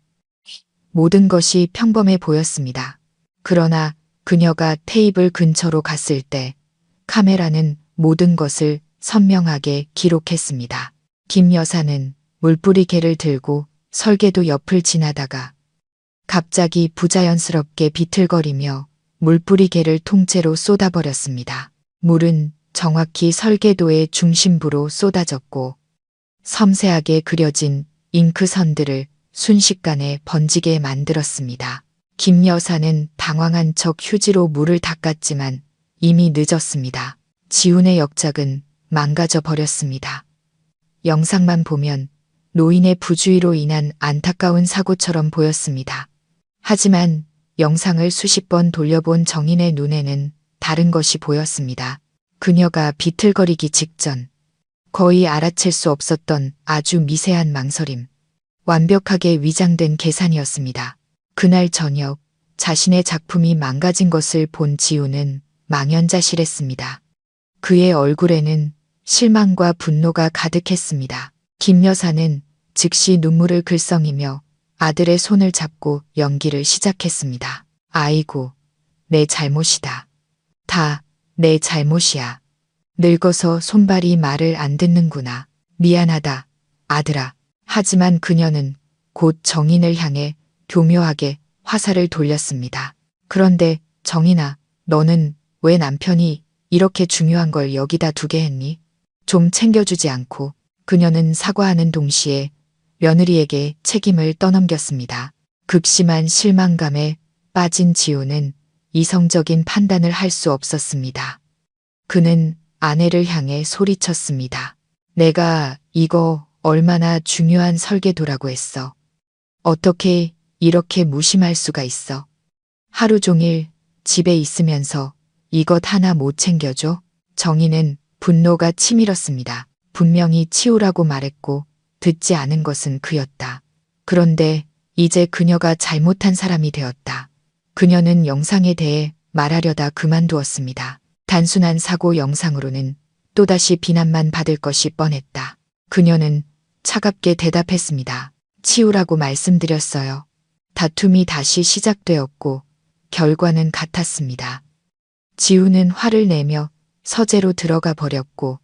모든 것이 평범해 보였습니다. 그러나 그녀가 테이블 근처로 갔을 때 카메라는 모든 것을 선명하게 기록했습니다. 김 여사는 물뿌리개를 들고 설계도 옆을 지나다가 갑자기 부자연스럽게 비틀거리며 물뿌리개를 통째로 쏟아버렸습니다. 물은 정확히 설계도의 중심부로 쏟아졌고 섬세하게 그려진 잉크선들을 순식간에 번지게 만들었습니다. 김 여사는 당황한 척 휴지로 물을 닦았지만 이미 늦었습니다. 지훈의 역작은 망가져 버렸습니다. 영상만 보면 노인의 부주의로 인한 안타까운 사고처럼 보였습니다. 하지만 영상을 수십 번 돌려본 정인의 눈에는 다른 것이 보였습니다. 그녀가 비틀거리기 직전 거의 알아챌 수 없었던 아주 미세한 망설임, 완벽하게 위장된 계산이었습니다. 그날 저녁 자신의 작품이 망가진 것을 본 지훈은 망연자실했습니다. 그의 얼굴에는 실망과 분노가 가득했습니다. 김 여사는 즉시 눈물을 글썽이며 아들의 손을 잡고 연기를 시작했습니다. 아이고, 내 잘못이다. 다 내 잘못이야. 늙어서 손발이 말을 안 듣는구나. 미안하다, 아들아. 하지만 그녀는 곧 정인을 향해 교묘하게 화살을 돌렸습니다. 그런데 정인아, 너는 왜 남편이 이렇게 중요한 걸 여기다 두게 했니? 좀 챙겨주지 않고. 그녀는 사과하는 동시에 며느리에게 책임을 떠넘겼습니다. 극심한 실망감에 빠진 지훈은 이성적인 판단을 할 수 없었습니다. 그는 아내를 향해 소리쳤습니다. 내가 이거 얼마나 중요한 설계도라고 했어. 어떻게 이렇게 무심할 수가 있어. 하루 종일 집에 있으면서 이것 하나 못 챙겨줘? 정인은 분노가 치밀었습니다. 분명히 치우라고 말했고 듣지 않은 것은 그였다. 그런데 이제 그녀가 잘못한 사람이 되었다. 그녀는 영상에 대해 말하려다 그만두었습니다. 단순한 사고 영상으로는 또다시 비난만 받을 것이 뻔했다. 그녀는 차갑게 대답했습니다. 치우라고 말씀드렸어요. 다툼이 다시 시작되었고 결과는 같았습니다. 지훈은 화를 내며 서재로 들어가 버렸고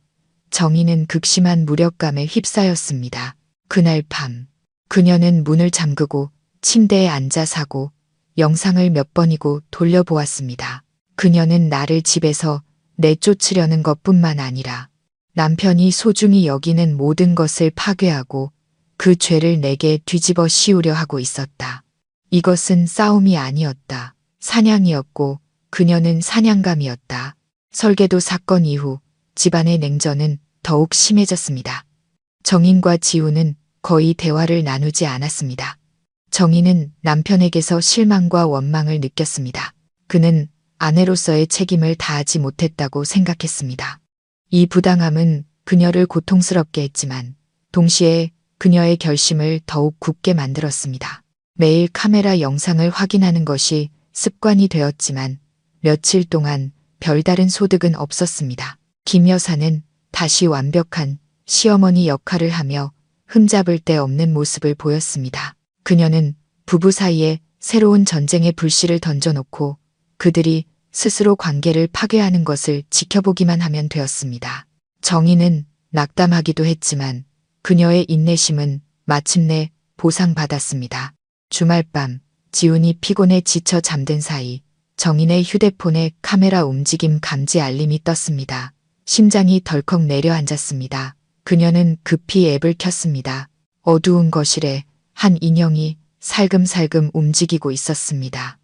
정인은 극심한 무력감에 휩싸였습니다. 그날 밤 그녀는 문을 잠그고 침대에 앉아 사고 영상을 몇 번이고 돌려보았습니다. 그녀는 나를 집에서 내쫓으려는 것뿐만 아니라 남편이 소중히 여기는 모든 것을 파괴하고 그 죄를 내게 뒤집어 씌우려 하고 있었다. 이것은 싸움이 아니었다. 사냥이었고 그녀는 사냥감이었다. 설계도 사건 이후 집안의 냉전은 더욱 심해졌습니다. 정인과 지훈은 거의 대화를 나누지 않았습니다. 정인은 남편에게서 실망과 원망을 느꼈습니다. 그는 아내로서의 책임을 다하지 못했다고 생각했습니다. 이 부당함은 그녀를 고통스럽게 했지만 동시에 그녀의 결심을 더욱 굳게 만들었습니다. 매일 카메라 영상을 확인하는 것이 습관이 되었지만 며칠 동안 별다른 소득은 없었습니다. 김 여사는 다시 완벽한 시어머니 역할을 하며 흠잡을 데 없는 모습을 보였습니다. 그녀는 부부 사이에 새로운 전쟁의 불씨를 던져놓고 그들이 스스로 관계를 파괴하는 것을 지켜보기만 하면 되었습니다. 정인은 낙담하기도 했지만 그녀의 인내심은 마침내 보상받았습니다. 주말 밤 지훈이 피곤해 지쳐 잠든 사이 정인의 휴대폰에 카메라 움직임 감지 알림이 떴습니다. 심장이 덜컥 내려앉았습니다. 그녀는 급히 앱을 켰습니다. 어두운 거실에 한 인형이 살금살금 움직이고 있었습니다.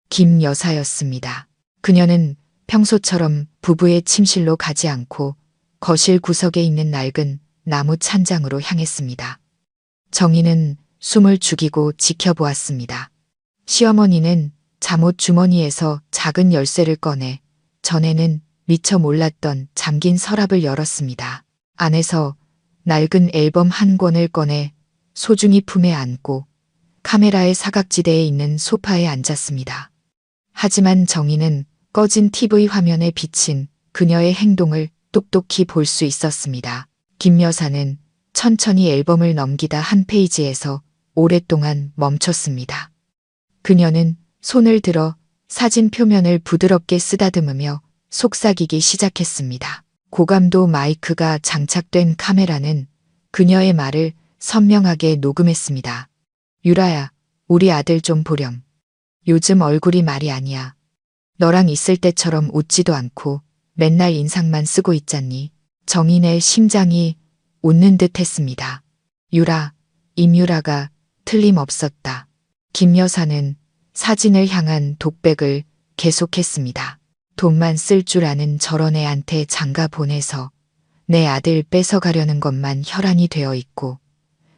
김 여사였습니다. 그녀는 평소처럼 부부의 침실로 가지 않고 거실 구석에 있는 낡은 나무 찬장으로 향했습니다. 정인은 숨을 죽이고 지켜보았습니다. 시어머니는 잠옷 주머니에서 작은 열쇠를 꺼내 전에는 미처 몰랐던 잠긴 서랍을 열었습니다. 안에서 낡은 앨범 한 권을 꺼내 소중히 품에 안고 카메라의 사각지대에 있는 소파에 앉았습니다. 하지만 정희는 꺼진 TV 화면에 비친 그녀의 행동을 똑똑히 볼 수 있었습니다. 김 여사는 천천히 앨범을 넘기다 한 페이지에서 오랫동안 멈췄습니다. 그녀는 손을 들어 사진 표면을 부드럽게 쓰다듬으며 속삭이기 시작했습니다. 고감도 마이크가 장착된 카메라는 그녀의 말을 선명하게 녹음했습니다. 유라야, 우리 아들 좀 보렴. 요즘 얼굴이 말이 아니야. 너랑 있을 때처럼 웃지도 않고 맨날 인상만 쓰고 있잖니. 정인의 심장이 웃는 듯 했습니다. 유라, 임유라가 틀림없었다. 김 여사는 사진을 향한 독백을 계속했습니다. 돈만 쓸 줄 아는 저런 애한테 장가 보내서 내 아들 뺏어가려는 것만 혈안이 되어 있고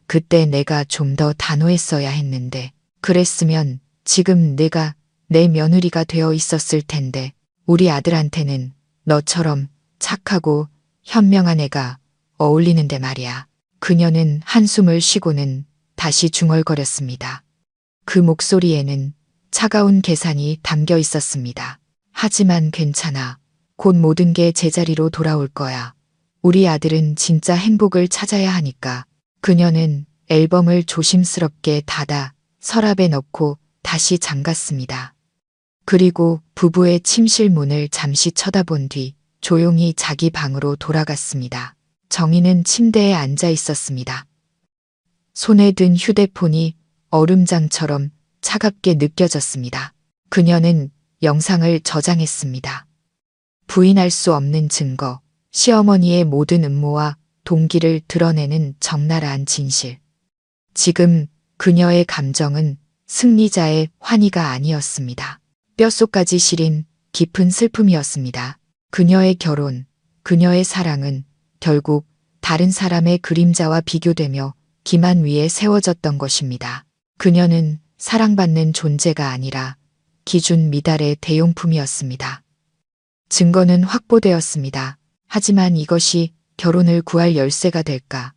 그때 내가 좀 더 단호했어야 했는데 그랬으면 지금 내가 내 며느리가 되어 있었을 텐데 우리 아들한테는 너처럼 착하고 현명한 애가 어울리는데 말이야. 그녀는 한숨을 쉬고는 다시 중얼거렸습니다. 그 목소리에는 차가운 계산이 담겨 있었습니다. 하지만 괜찮아. 곧 모든 게 제자리로 돌아올 거야. 우리 아들은 진짜 행복을 찾아야 하니까. 그녀는 앨범을 조심스럽게 닫아 서랍에 넣고 다시 잠갔습니다. 그리고 부부의 침실 문을 잠시 쳐다본 뒤 조용히 자기 방으로 돌아갔습니다. 정희는 침대에 앉아 있었습니다. 손에 든 휴대폰이 얼음장처럼 차갑게 느껴졌습니다. 그녀는 영상을 저장했습니다. 부인할 수 없는 증거, 시어머니의 모든 음모와 동기를 드러내는 적나라한 진실. 지금 그녀의 감정은 승리자의 환희가 아니었습니다. 뼛속까지 시린 깊은 슬픔이었습니다. 그녀의 결혼, 그녀의 사랑은 결국 다른 사람의 그림자와 비교되며 기만 위에 세워졌던 것입니다. 그녀는 사랑받는 존재가 아니라 기준 미달의 대용품이었습니다. 증거는 확보되었습니다. 하지만 이것이 결혼을 구할 열쇠가 될까?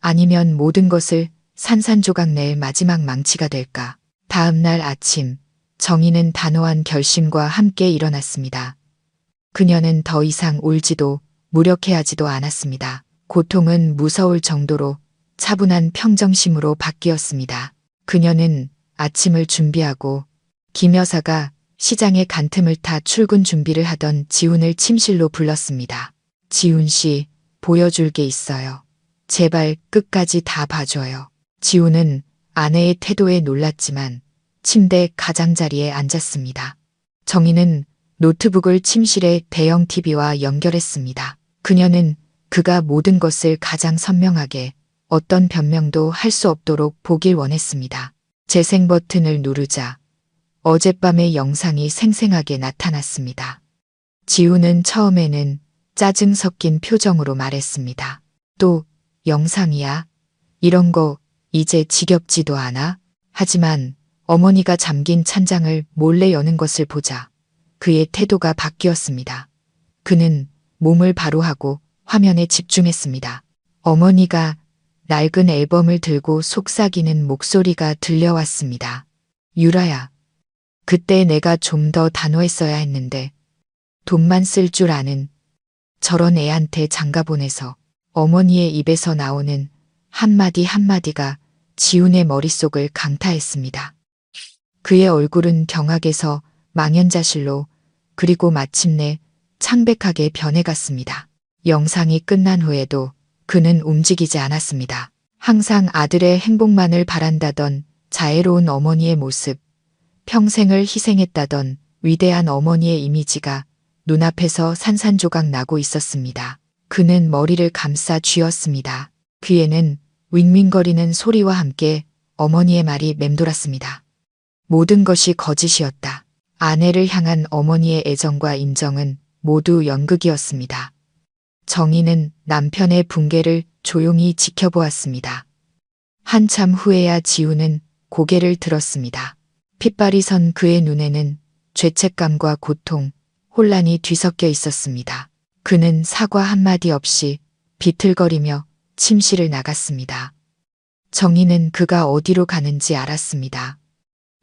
아니면 모든 것을 산산조각 낼 마지막 망치가 될까? 다음 날 아침, 정희는 단호한 결심과 함께 일어났습니다. 그녀는 더 이상 울지도 무력해하지도 않았습니다. 고통은 무서울 정도로 차분한 평정심으로 바뀌었습니다. 그녀는 아침을 준비하고 김 여사가 시장의 간틈을 타 출근 준비를 하던 지훈을 침실로 불렀습니다. 지훈 씨, 보여줄 게 있어요. 제발 끝까지 다 봐줘요. 지훈은 아내의 태도에 놀랐지만 침대 가장자리에 앉았습니다. 정희는 노트북을 침실의 대형 TV와 연결했습니다. 그녀는 그가 모든 것을 가장 선명하게 어떤 변명도 할 수 없도록 보길 원했습니다. 재생 버튼을 누르자 어젯밤의 영상이 생생하게 나타났습니다. 지훈은 처음에는 짜증 섞인 표정으로 말했습니다. 또 영상이야? 이런 거 이제 지겹지도 않아? 하지만 어머니가 잠긴 찬장을 몰래 여는 것을 보자 그의 태도가 바뀌었습니다. 그는 몸을 바로 하고 화면에 집중했습니다. 어머니가 낡은 앨범을 들고 속삭이는 목소리가 들려왔습니다. 유라야, 그때 내가 좀 더 단호했어야 했는데 돈만 쓸 줄 아는 저런 애한테 장가 보내서. 어머니의 입에서 나오는 한마디 한마디가 지훈의 머릿속을 강타했습니다. 그의 얼굴은 경악에서 망연자실로 그리고 마침내 창백하게 변해갔습니다. 영상이 끝난 후에도 그는 움직이지 않았습니다. 항상 아들의 행복만을 바란다던 자애로운 어머니의 모습, 평생을 희생했다던 위대한 어머니의 이미지가 눈앞에서 산산조각 나고 있었습니다. 그는 머리를 감싸 쥐었습니다. 귀에는 윙윙거리는 소리와 함께 어머니의 말이 맴돌았습니다. 모든 것이 거짓이었다. 아내를 향한 어머니의 애정과 인정은 모두 연극이었습니다. 정희는 남편의 붕괴를 조용히 지켜보았습니다. 한참 후에야 지훈은 고개를 들었습니다. 핏발이 선 그의 눈에는 죄책감과 고통, 혼란이 뒤섞여 있었습니다. 그는 사과 한마디 없이 비틀거리며 침실을 나갔습니다. 정희는 그가 어디로 가는지 알았습니다.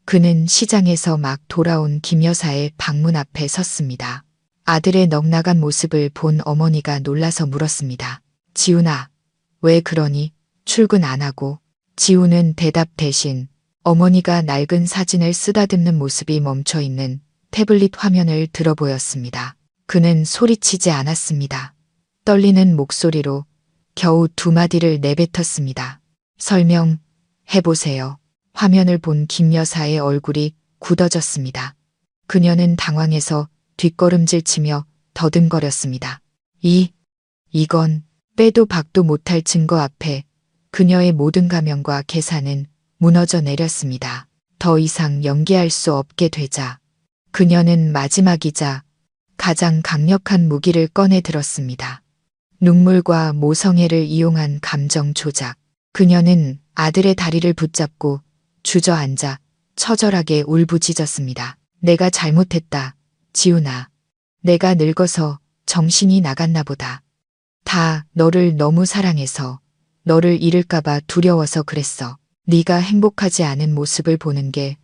그는 시장에서 막 돌아온 김 여사의 방문 앞에 섰습니다. 아들의 넋나간 모습을 본 어머니가 놀라서 물었습니다. 지훈아, 왜 그러니? 출근 안 하고. 지훈은 대답 대신 어머니가 낡은 사진을 쓰다듬는 모습이 멈춰 있는 태블릿 화면을 들어 보였습니다. 그는 소리치지 않았습니다. 떨리는 목소리로 겨우 두 마디를 내뱉었습니다. 설명해보세요. 화면을 본 김 여사의 얼굴이 굳어졌습니다. 그녀는 당황해서 뒷걸음질치며 더듬거렸습니다. 이건 빼도 박도 못할 증거 앞에 그녀의 모든 가면과 계산은 무너져 내렸습니다. 더 이상 연기할 수 없게 되자 그녀는 마지막이자 가장 강력한 무기를 꺼내 들었습니다. 눈물과 모성애를 이용한 감정 조작. 그녀는 아들의 다리를 붙잡고 주저앉아 처절하게 울부짖었습니다. 내가 잘못했다. 지훈아. 내가 늙어서 정신이 나갔나 보다. 다 너를 너무 사랑해서 너를 잃을까봐 두려워서 그랬어. 네가 행복하지 않은 모습을 보는 게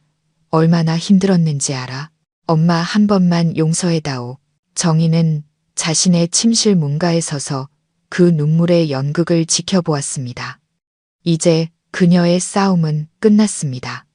얼마나 힘들었는지 알아? 엄마 한 번만 용서해다오. 정희는 자신의 침실 문가에 서서 그 눈물의 연극을 지켜보았습니다. 이제 그녀의 싸움은 끝났습니다.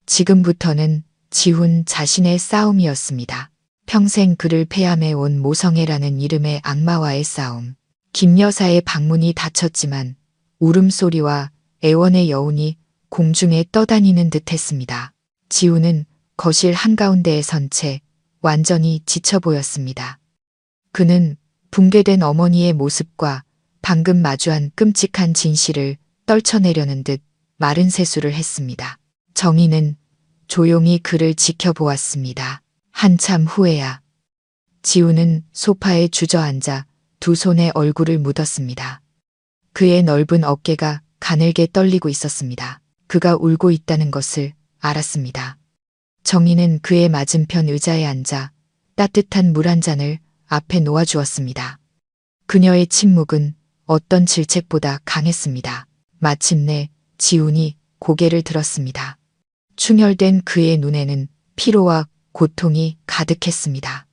지금부터는 지훈 자신의 싸움이었습니다. 평생 그를 폐암해 온 모성애라는 이름의 악마와의 싸움. 김 여사의 방문이 닫혔지만 울음소리와 애원의 여운이 공중에 떠다니는 듯 했습니다. 지훈은 거실 한가운데에 선 채 완전히 지쳐 보였습니다. 그는 붕괴된 어머니의 모습과 방금 마주한 끔찍한 진실을 떨쳐내려는 듯 마른 세수를 했습니다. 정희는 조용히 그를 지켜보았습니다. 한참 후에야 지훈은 소파에 주저앉아 두 손에 얼굴을 묻었습니다. 그의 넓은 어깨가 가늘게 떨리고 있었습니다. 그가 울고 있다는 것을 알았습니다. 정희는 그의 맞은편 의자에 앉아 따뜻한 물 한 잔을 앞에 놓아주었습니다. 그녀의 침묵은 어떤 질책보다 강했습니다. 마침내 지훈이 고개를 들었습니다. 충혈된 그의 눈에는 피로와 고통이 가득했습니다.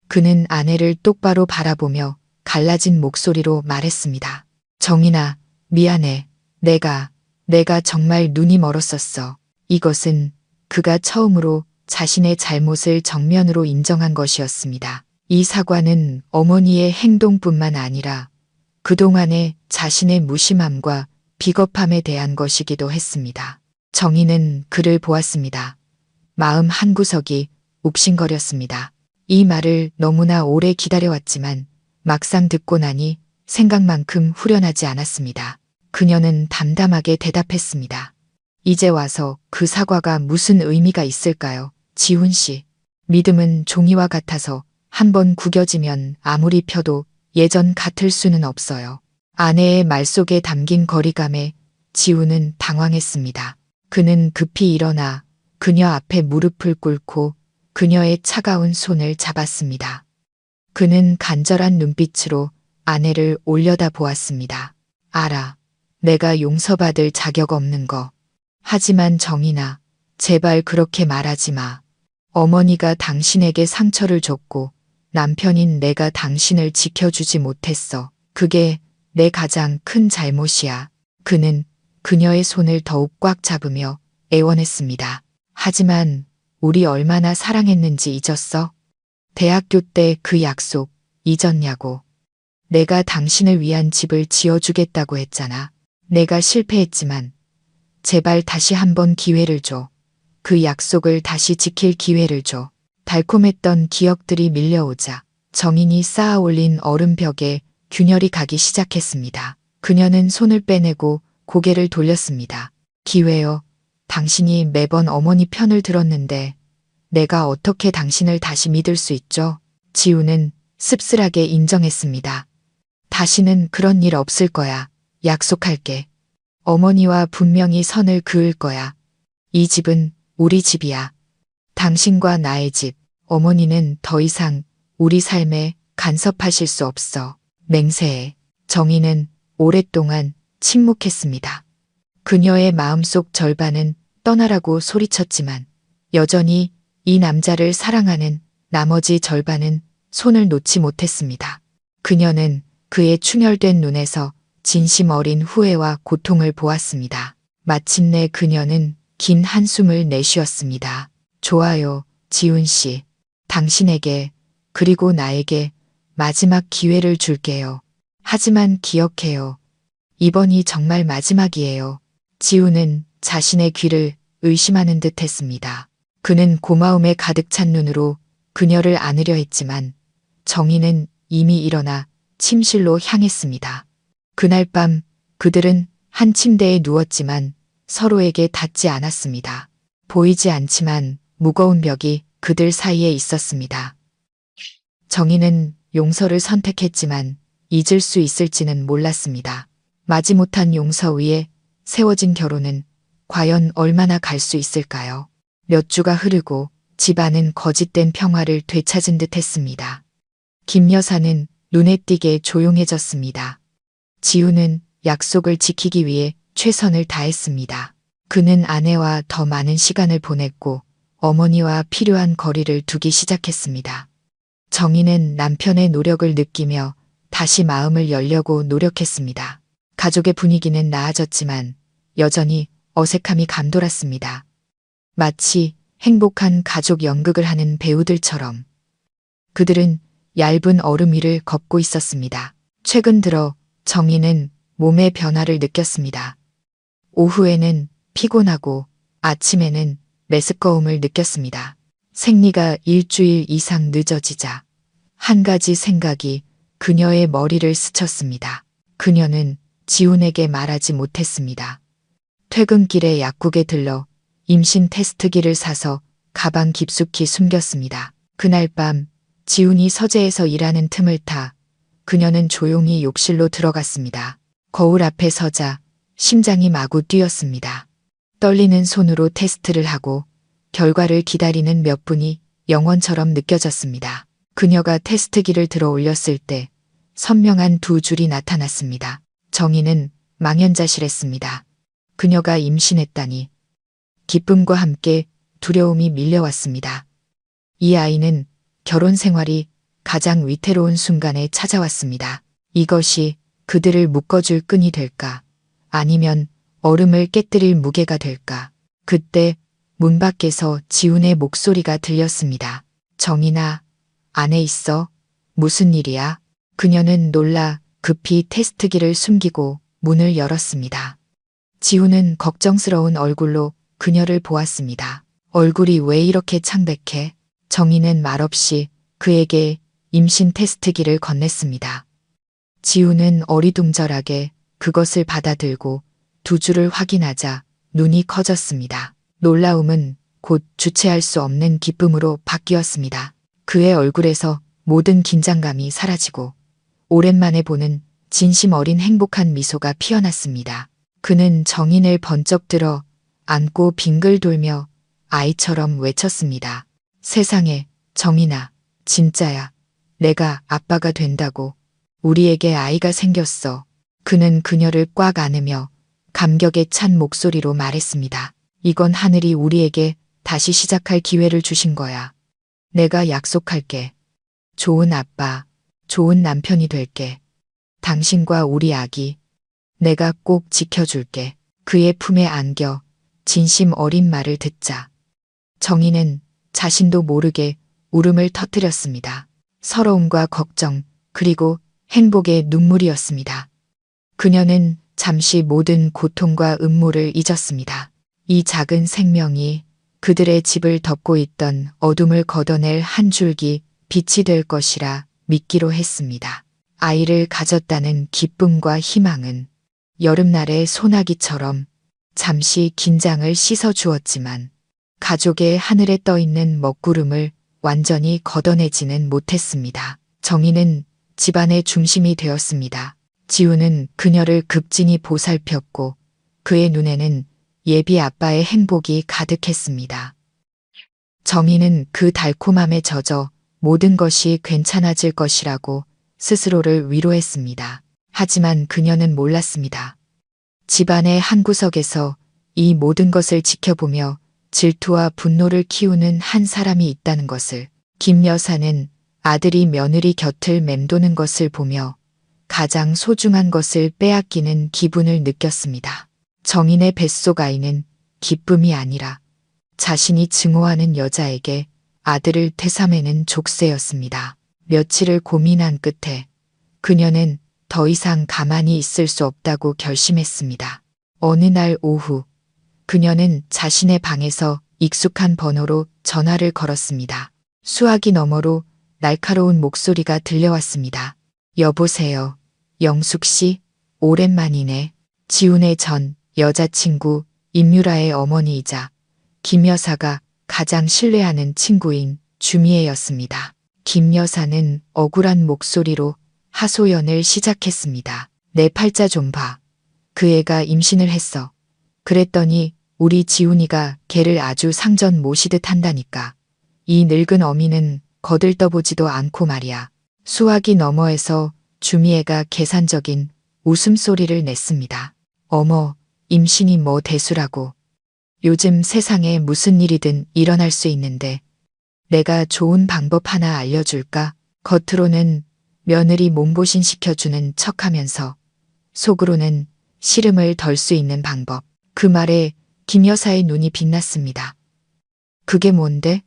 그는 아내를 똑바로 바라보며 갈라진 목소리로 말했습니다. 정인아, 미안해. 내가 정말 눈이 멀었었어. 이것은 그가 처음으로 자신의 잘못을 정면으로 인정한 것이었습니다. 이 사과는 어머니의 행동뿐만 아니라 그동안의 자신의 무심함과 비겁함에 대한 것이기도 했습니다. 정희는 그를 보았습니다. 마음 한구석이 욱신거렸습니다. 이 말을 너무나 오래 기다려왔지만 막상 듣고 나니 생각만큼 후련하지 않았습니다. 그녀는 담담하게 대답했습니다. 이제 와서 그 사과가 무슨 의미가 있을까요? 지훈 씨. 믿음은 종이와 같아서 한번 구겨지면 아무리 펴도 예전 같을 수는 없어요. 아내의 말 속에 담긴 거리감에 지훈은 당황했습니다. 그는 급히 일어나 그녀 앞에 무릎을 꿇고 그녀의 차가운 손을 잡았습니다. 그는 간절한 눈빛으로 아내를 올려다 보았습니다. 알아. 내가 용서받을 자격 없는 거. 하지만 정인아, 제발 그렇게 말하지 마. 어머니가 당신에게 상처를 줬고 남편인 내가 당신을 지켜주지 못했어. 그게 내 가장 큰 잘못이야. 그는 그녀의 손을 더욱 꽉 잡으며 애원했습니다. 하지만 우리 얼마나 사랑했는지 잊었어? 대학교 때 그 약속 잊었냐고. 내가 당신을 위한 집을 지어주겠다고 했잖아. 내가 실패했지만 제발 다시 한번 기회를 줘. 그 약속을 다시 지킬 기회를 줘. 달콤했던 기억들이 밀려오자 정인이 쌓아 올린 얼음벽에 균열이 가기 시작했습니다. 그녀는 손을 빼내고 고개를 돌렸습니다. 기회요. 당신이 매번 어머니 편을 들었는데 내가 어떻게 당신을 다시 믿을 수 있죠? 지훈은 씁쓸하게 인정했습니다. 다시는 그런 일 없을 거야. 약속할게. 어머니와 분명히 선을 그을 거야. 이 집은 우리 집이야. 당신과 나의 집. 어머니는 더 이상 우리 삶에 간섭하실 수 없어. 맹세해. 정희는 오랫동안 침묵했습니다. 그녀의 마음속 절반은 떠나라고 소리쳤지만 여전히 이 남자를 사랑하는 나머지 절반은 손을 놓지 못했습니다. 그녀는 그의 충혈된 눈에서 진심 어린 후회와 고통을 보았습니다. 마침내 그녀는 긴 한숨을 내쉬었습니다. 좋아요, 지훈 씨. 당신에게 그리고 나에게 마지막 기회를 줄게요. 하지만 기억해요. 이번이 정말 마지막이에요. 지훈은 자신의 귀를 의심하는 듯 했습니다. 그는 고마움에 가득 찬 눈으로 그녀를 안으려 했지만 정희는 이미 일어나 침실로 향했습니다. 그날 밤 그들은 한 침대에 누웠지만 서로에게 닿지 않았습니다. 보이지 않지만 무거운 벽이 그들 사이에 있었습니다. 정희는 용서를 선택했지만 잊을 수 있을지는 몰랐습니다. 마지못한 용서 위에 세워진 결혼은 과연 얼마나 갈 수 있을까요? 몇 주가 흐르고 집안은 거짓된 평화를 되찾은 듯 했습니다. 김 여사는 눈에 띄게 조용해졌습니다. 지훈은 약속을 지키기 위해 최선을 다했습니다. 그는 아내와 더 많은 시간을 보냈고 어머니와 필요한 거리를 두기 시작했습니다. 정희는 남편의 노력을 느끼며 다시 마음을 열려고 노력했습니다. 가족의 분위기는 나아졌지만 여전히 어색함이 감돌았습니다. 마치 행복한 가족 연극을 하는 배우들처럼 그들은 얇은 얼음 위를 걷고 있었습니다. 최근 들어 정희는 몸의 변화를 느꼈습니다. 오후에는 피곤하고 아침에는 메스꺼움을 느꼈습니다. 생리가 일주일 이상 늦어지자 한 가지 생각이 그녀의 머리를 스쳤습니다. 그녀는 지훈에게 말하지 못했습니다. 퇴근길에 약국에 들러 임신 테스트기를 사서 가방 깊숙이 숨겼습니다. 그날 밤 지훈이 서재에서 일하는 틈을 타 그녀는 조용히 욕실로 들어갔습니다. 거울 앞에 서자 심장이 마구 뛰었습니다. 떨리는 손으로 테스트를 하고 결과를 기다리는 몇 분이 영원처럼 느껴졌습니다. 그녀가 테스트기를 들어 올렸을 때 선명한 두 줄이 나타났습니다. 정희는 망연자실했습니다. 그녀가 임신했다니. 기쁨과 함께 두려움이 밀려왔습니다. 이 아이는 결혼 생활이 가장 위태로운 순간에 찾아왔습니다. 이것이 그들을 묶어줄 끈이 될까? 아니면 얼음을 깨뜨릴 무게가 될까? 그때 문 밖에서 지훈의 목소리가 들렸습니다. 정희나, 안에 있어? 무슨 일이야? 그녀는 놀라 급히 테스트기를 숨기고 문을 열었습니다. 지훈은 걱정스러운 얼굴로 그녀를 보았습니다. 얼굴이 왜 이렇게 창백해? 정희는 말없이 그에게 임신 테스트기를 건넸습니다. 지훈은 어리둥절하게 그것을 받아들고 두 줄을 확인하자 눈이 커졌습니다. 놀라움은 곧 주체할 수 없는 기쁨으로 바뀌었습니다. 그의 얼굴에서 모든 긴장감이 사라지고 오랜만에 보는 진심 어린 행복한 미소가 피어났습니다. 그는 정인을 번쩍 들어 안고 빙글 돌며 아이처럼 외쳤습니다. 세상에, 정인아, 진짜야. 내가 아빠가 된다고. 우리에게 아이가 생겼어. 그는 그녀를 꽉 안으며 감격에 찬 목소리로 말했습니다. 이건 하늘이 우리에게 다시 시작할 기회를 주신 거야. 내가 약속할게. 좋은 아빠, 좋은 남편이 될게. 당신과 우리 아기, 내가 꼭 지켜줄게. 그의 품에 안겨 진심 어린 말을 듣자 정희는 자신도 모르게 울음을 터뜨렸습니다. 서러움과 걱정, 그리고 행복의 눈물이었습니다. 그녀는 잠시 모든 고통과 음모를 잊었습니다. 이 작은 생명이 그들의 집을 덮고 있던 어둠을 걷어낼 한 줄기 빛이 될 것이라 믿기로 했습니다. 아이를 가졌다는 기쁨과 희망은 여름날의 소나기처럼 잠시 긴장을 씻어주었지만 가족의 하늘에 떠있는 먹구름을 완전히 걷어내지는 못했습니다. 정희는 집안의 중심이 되었습니다. 지훈은 그녀를 급진히 보살폈고 그의 눈에는 예비 아빠의 행복이 가득했습니다. 정희는 그 달콤함에 젖어 모든 것이 괜찮아질 것이라고 스스로를 위로했습니다. 하지만 그녀는 몰랐습니다. 집안의 한 구석에서 이 모든 것을 지켜보며 질투와 분노를 키우는 한 사람이 있다는 것을 김 여사는 아들이 며느리 곁을 맴도는 것을 보며 가장 소중한 것을 빼앗기는 기분을 느꼈습니다. 정인의 뱃속 아이는 기쁨이 아니라 자신이 증오하는 여자에게 아들을 태삼해는 족쇄였습니다. 며칠을 고민한 끝에 그녀는 더 이상 가만히 있을 수 없다고 결심했습니다. 어느 날 오후 그녀는 자신의 방에서 익숙한 번호로 전화를 걸었습니다. 수화기 너머로 날카로운 목소리가 들려왔습니다. 여보세요. 영숙 씨, 오랜만이네. 지훈의 전 여자친구 임유라의 어머니이자 김 여사가 가장 신뢰하는 친구인 주미애였습니다. 김 여사는 억울한 목소리로 하소연을 시작했습니다. 내 팔자 좀 봐. 그 애가 임신을 했어. 그랬더니 우리 지훈이가 걔를 아주 상전 모시듯 한다니까. 이 늙은 어미는 거들떠보지도 않고 말이야. 수화기 너머에서 주미애가 계산적인 웃음소리를 냈습니다. 어머, 임신이 뭐 대수라고. 요즘 세상에 무슨 일이든 일어날 수 있는데 내가 좋은 방법 하나 알려줄까? 겉으로는 며느리 몸보신 시켜주는 척하면서 속으로는 시름을 덜 수 있는 방법. 그 말에 김 여사의 눈이 빛났습니다. 그게 뭔데?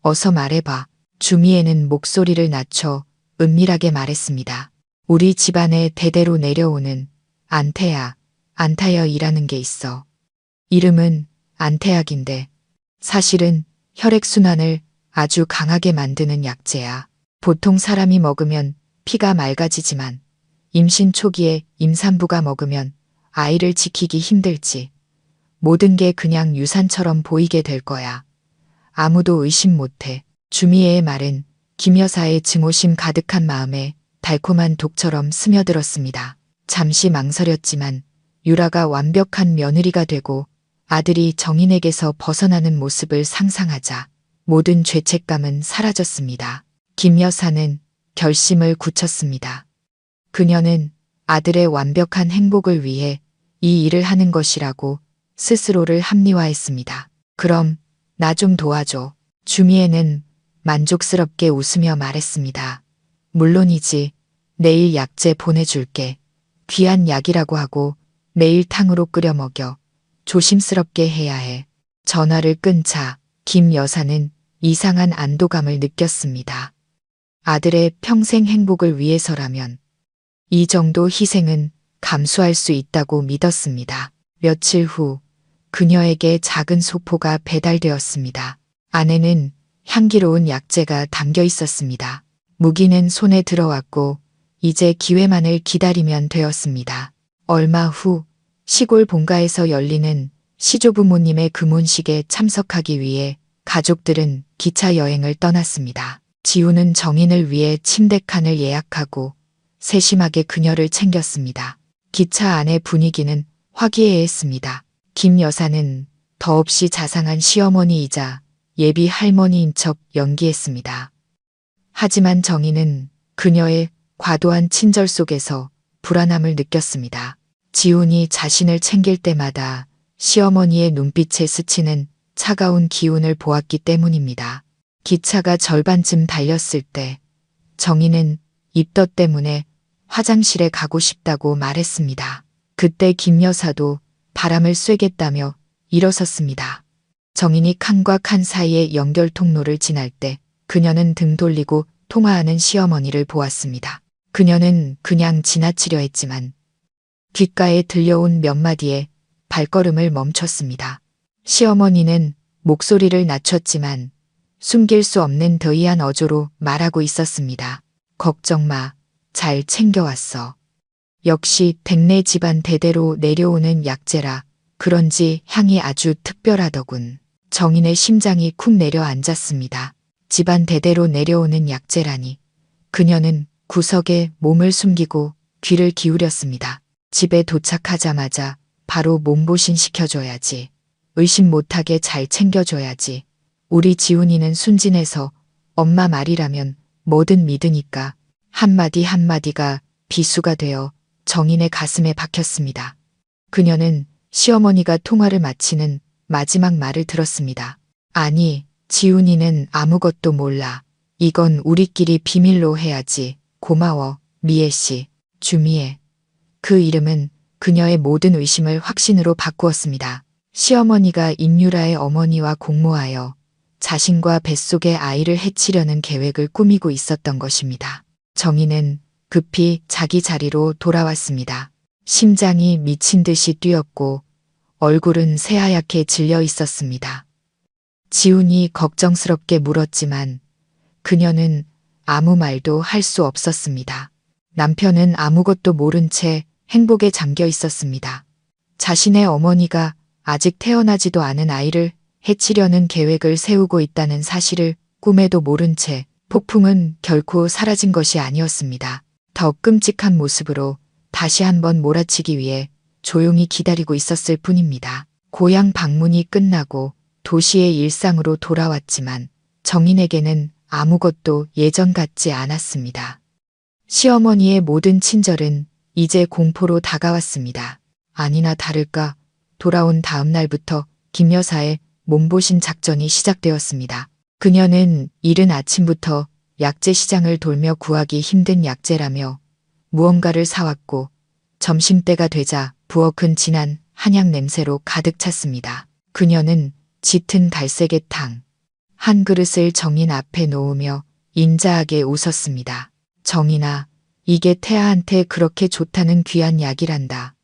어서 말해봐. 주미애는 목소리를 낮춰 은밀하게 말했습니다. 우리 집안에 대대로 내려오는 안타약이라는 게 있어. 이름은 안태약인데 사실은 혈액순환을 아주 강하게 만드는 약재야. 보통 사람이 먹으면 피가 맑아지지만 임신 초기에 임산부가 먹으면 아이를 지키기 힘들지. 모든 게 그냥 유산처럼 보이게 될 거야. 아무도 의심 못해. 주미애의 말은 김 여사의 증오심 가득한 마음에 달콤한 독처럼 스며들었습니다. 잠시 망설였지만 유라가 완벽한 며느리가 되고 아들이 정인에게서 벗어나는 모습을 상상하자 모든 죄책감은 사라졌습니다. 김 여사는 결심을 굳혔습니다. 그녀는 아들의 완벽한 행복을 위해 이 일을 하는 것이라고 스스로를 합리화했습니다. 그럼 나 좀 도와줘. 주미애는 만족스럽게 웃으며 말했습니다. 물론이지. 내일 약재 보내줄게. 귀한 약이라고 하고 매일 탕으로 끓여 먹여. 조심스럽게 해야 해. 전화를 끊자 김 여사는 이상한 안도감을 느꼈습니다. 아들의 평생 행복을 위해서라면 이 정도 희생은 감수할 수 있다고 믿었습니다. 며칠 후 그녀에게 작은 소포가 배달되었습니다. 안에는 향기로운 약재가 담겨 있었습니다. 무기는 손에 들어왔고 이제 기회만을 기다리면 되었습니다. 얼마 후 시골 본가에서 열리는 시조부모님의 금혼식에 참석하기 위해 가족들은 기차 여행을 떠났습니다. 지우는 정인을 위해 침대칸을 예약하고 세심하게 그녀를 챙겼습니다. 기차 안의 분위기는 화기애애했습니다. 김 여사는 더없이 자상한 시어머니이자 예비 할머니인 척 연기했습니다. 하지만 정인은 그녀의 과도한 친절 속에서 불안함을 느꼈습니다. 지훈이 자신을 챙길 때마다 시어머니의 눈빛에 스치는 차가운 기운을 보았기 때문입니다. 기차가 절반쯤 달렸을 때 정인은 입덧 때문에 화장실에 가고 싶다고 말했습니다. 그때 김 여사도 바람을 쐬겠다며 일어섰습니다. 정인이 칸과 칸 사이의 연결 통로를 지날 때 그녀는 등 돌리고 통화하는 시어머니를 보았습니다. 그녀는 그냥 지나치려 했지만 귓가에 들려온 몇 마디에 발걸음을 멈췄습니다. 시어머니는 목소리를 낮췄지만 숨길 수 없는 더이한 어조로 말하고 있었습니다. 걱정 마. 잘 챙겨왔어. 역시 댁내 집안 대대로 내려오는 약재라 그런지 향이 아주 특별하더군. 정인의 심장이 쿵 내려앉았습니다. 집안 대대로 내려오는 약재라니. 그녀는 구석에 몸을 숨기고 귀를 기울였습니다. 집에 도착하자마자 바로 몸보신 시켜줘야지. 의심 못하게 잘 챙겨줘야지. 우리 지훈이는 순진해서 엄마 말이라면 뭐든 믿으니까. 한마디 한마디가 비수가 되어 정인의 가슴에 박혔습니다. 그녀는 시어머니가 통화를 마치는 마지막 말을 들었습니다. 아니, 지훈이는 아무것도 몰라. 이건 우리끼리 비밀로 해야지. 고마워, 미애 씨. 주미애. 그 이름은 그녀의 모든 의심을 확신으로 바꾸었습니다. 시어머니가 임유라의 어머니와 공모하여 자신과 뱃속의 아이를 해치려는 계획을 꾸미고 있었던 것입니다. 정희는 급히 자기 자리로 돌아왔습니다. 심장이 미친 듯이 뛰었고 얼굴은 새하얗게 질려 있었습니다. 지훈이 걱정스럽게 물었지만 그녀는 아무 말도 할 수 없었습니다. 남편은 아무것도 모른 채 행복에 잠겨 있었습니다. 자신의 어머니가 아직 태어나지도 않은 아이를 해치려는 계획을 세우고 있다는 사실을 꿈에도 모른 채 폭풍은 결코 사라진 것이 아니었습니다. 더 끔찍한 모습으로 다시 한번 몰아치기 위해 조용히 기다리고 있었을 뿐입니다. 고향 방문이 끝나고 도시의 일상으로 돌아왔지만 정인에게는 아무것도 예전 같지 않았습니다. 시어머니의 모든 친절은 이제 공포로 다가왔습니다. 아니나 다를까 돌아온 다음 날부터 김 여사의 몸보신 작전이 시작되었습니다. 그녀는 이른 아침부터 약재 시장을 돌며 구하기 힘든 약재라며 무언가를 사왔고 점심때가 되자 부엌은 진한 한약 냄새로 가득 찼습니다. 그녀는 짙은 갈색의 탕, 한 그릇을 정인 앞에 놓으며 인자하게 웃었습니다. 정인아, 이게 태아한테 그렇게 좋다는 귀한 약이란다.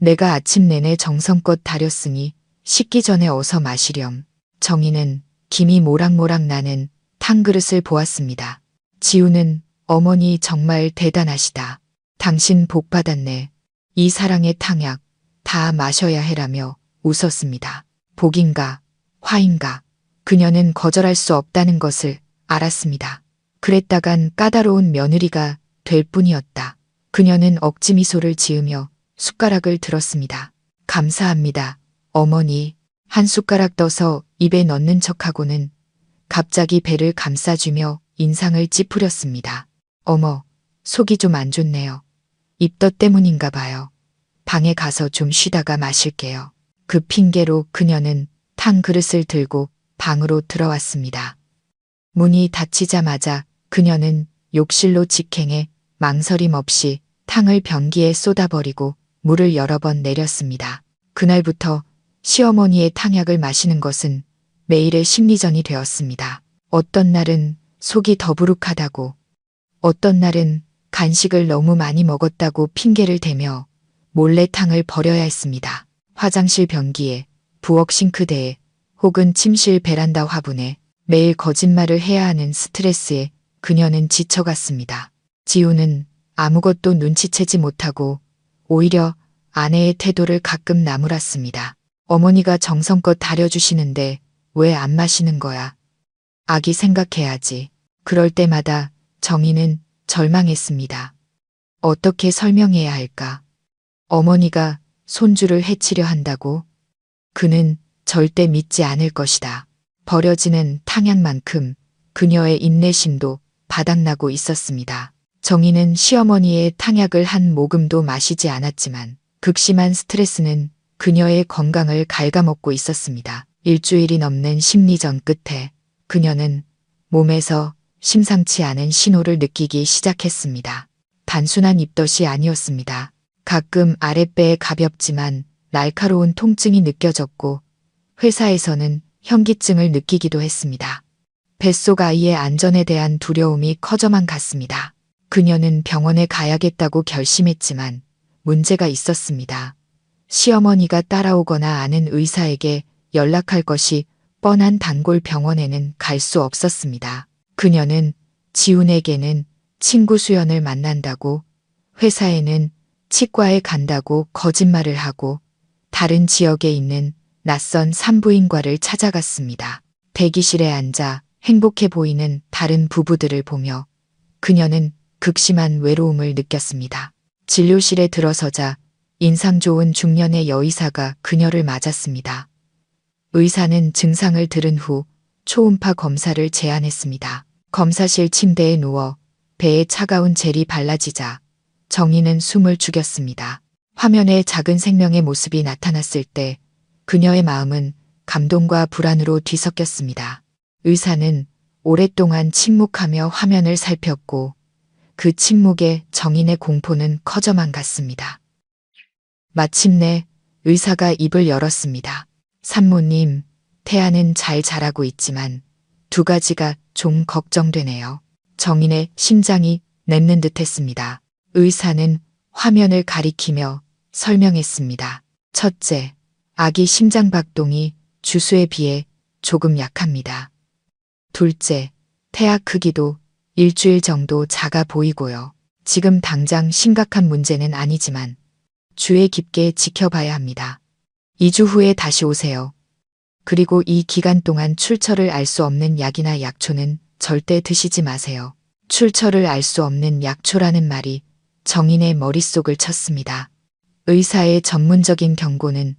내가 아침 내내 정성껏 다렸으니 식기 전에 어서 마시렴. 정인은 김이 모락모락 나는 탕 그릇을 보았습니다. 지우는 어머니 정말 대단하시다. 당신 복 받았네. 이 사랑의 탕약 다 마셔야 해라며 웃었습니다. 복인가 화인가 그녀는 거절할 수 없다는 것을 알았습니다. 그랬다간 까다로운 며느리가 될 뿐이었다. 그녀는 억지 미소를 지으며 숟가락을 들었습니다. 감사합니다. 어머니. 한 숟가락 떠서 입에 넣는 척하고는 갑자기 배를 감싸주며 인상을 찌푸렸습니다. 어머, 속이 좀 안 좋네요. 입덧 때문인가 봐요. 방에 가서 좀 쉬다가 마실게요. 그 핑계로 그녀는 탕 그릇을 들고 방으로 들어왔습니다. 문이 닫히자마자 그녀는 욕실로 직행해 망설임 없이 탕을 변기에 쏟아버리고 물을 여러 번 내렸습니다. 그날부터 시어머니의 탕약을 마시는 것은 매일의 심리전이 되었습니다. 어떤 날은 속이 더부룩하다고, 어떤 날은 간식을 너무 많이 먹었다고 핑계를 대며 몰래 탕을 버려야 했습니다. 화장실 변기에, 부엌 싱크대에, 혹은 침실 베란다 화분에 매일 거짓말을 해야 하는 스트레스에 그녀는 지쳐갔습니다. 지우는 아무것도 눈치채지 못하고 오히려 아내의 태도를 가끔 나무랐습니다. 어머니가 정성껏 다려주시는데 왜 안 마시는 거야? 아기 생각해야지. 그럴 때마다 정희는 절망했습니다. 어떻게 설명해야 할까? 어머니가 손주를 해치려 한다고? 그는 절대 믿지 않을 것이다. 버려지는 탕약만큼 그녀의 인내심도 바닥나고 있었습니다. 정희는 시어머니의 탕약을 한 모금도 마시지 않았지만 극심한 스트레스는 그녀의 건강을 갉아먹고 있었습니다. 일주일이 넘는 심리전 끝에 그녀는 몸에서 심상치 않은 신호를 느끼기 시작했습니다. 단순한 입덧이 아니었습니다. 가끔 아랫배에 가볍지만 날카로운 통증이 느껴졌고 회사에서는 현기증을 느끼기도 했습니다. 뱃속 아이의 안전에 대한 두려움이 커져만 갔습니다. 그녀는 병원에 가야겠다고 결심했지만 문제가 있었습니다. 시어머니가 따라오거나 아는 의사에게 연락할 것이 뻔한 단골 병원에는 갈 수 없었습니다. 그녀는 지훈에게는 친구 수연을 만난다고, 회사에는 치과에 간다고 거짓말을 하고 다른 지역에 있는 낯선 산부인과를 찾아갔습니다. 대기실에 앉아 행복해 보이는 다른 부부들을 보며 그녀는 극심한 외로움을 느꼈습니다. 진료실에 들어서자 인상 좋은 중년의 여의사가 그녀를 맞았습니다. 의사는 증상을 들은 후 초음파 검사를 제안했습니다. 검사실 침대에 누워 배에 차가운 젤이 발라지자 정희는 숨을 죽였습니다. 화면에 작은 생명의 모습이 나타났을 때 그녀의 마음은 감동과 불안으로 뒤섞였습니다. 의사는 오랫동안 침묵하며 화면을 살폈고 그 침묵에 정인의 공포는 커져만 갔습니다. 마침내 의사가 입을 열었습니다. 산모님, 태아는 잘 자라고 있지만 두 가지가 좀 걱정되네요. 정인의 심장이 냅는 듯했습니다. 의사는 화면을 가리키며 설명했습니다. 첫째, 아기 심장 박동이 주수에 비해 조금 약합니다. 둘째, 태아 크기도 일주일 정도 작아 보이고요. 지금 당장 심각한 문제는 아니지만 주의 깊게 지켜봐야 합니다. 2주 후에 다시 오세요. 그리고 이 기간 동안 출처를 알 수 없는 약이나 약초는 절대 드시지 마세요. 출처를 알 수 없는 약초라는 말이 정인의 머릿속을 쳤습니다. 의사의 전문적인 경고는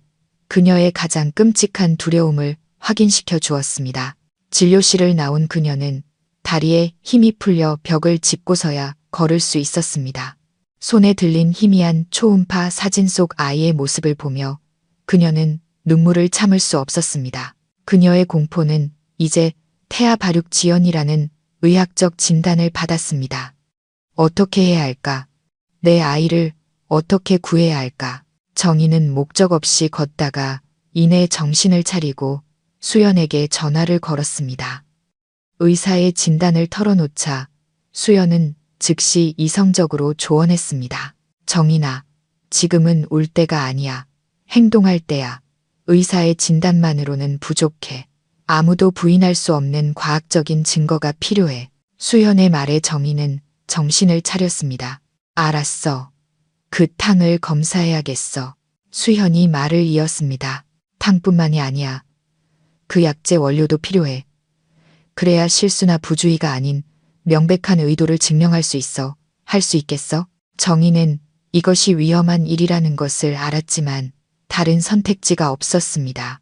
그녀의 가장 끔찍한 두려움을 확인시켜 주었습니다. 진료실을 나온 그녀는 다리에 힘이 풀려 벽을 짚고서야 걸을 수 있었습니다. 손에 들린 희미한 초음파 사진 속 아이의 모습을 보며 그녀는 눈물을 참을 수 없었습니다. 그녀의 공포는 이제 태아 발육 지연이라는 의학적 진단을 받았습니다. 어떻게 해야 할까? 내 아이를 어떻게 구해야 할까? 정인은 목적 없이 걷다가 이내 정신을 차리고 수연에게 전화를 걸었습니다. 의사의 진단을 털어놓자 수연은 즉시 이성적으로 조언했습니다. 정인아, 지금은 울 때가 아니야. 행동할 때야. 의사의 진단만으로는 부족해. 아무도 부인할 수 없는 과학적인 증거가 필요해. 수연의 말에 정인은 정신을 차렸습니다. 알았어. 그 탕을 검사해야겠어. 수연이 말을 이었습니다. 탕뿐만이 아니야. 그 약재 원료도 필요해. 그래야 실수나 부주의가 아닌 명백한 의도를 증명할 수 있어. 할 수 있겠어? 정인은 이것이 위험한 일이라는 것을 알았지만 다른 선택지가 없었습니다.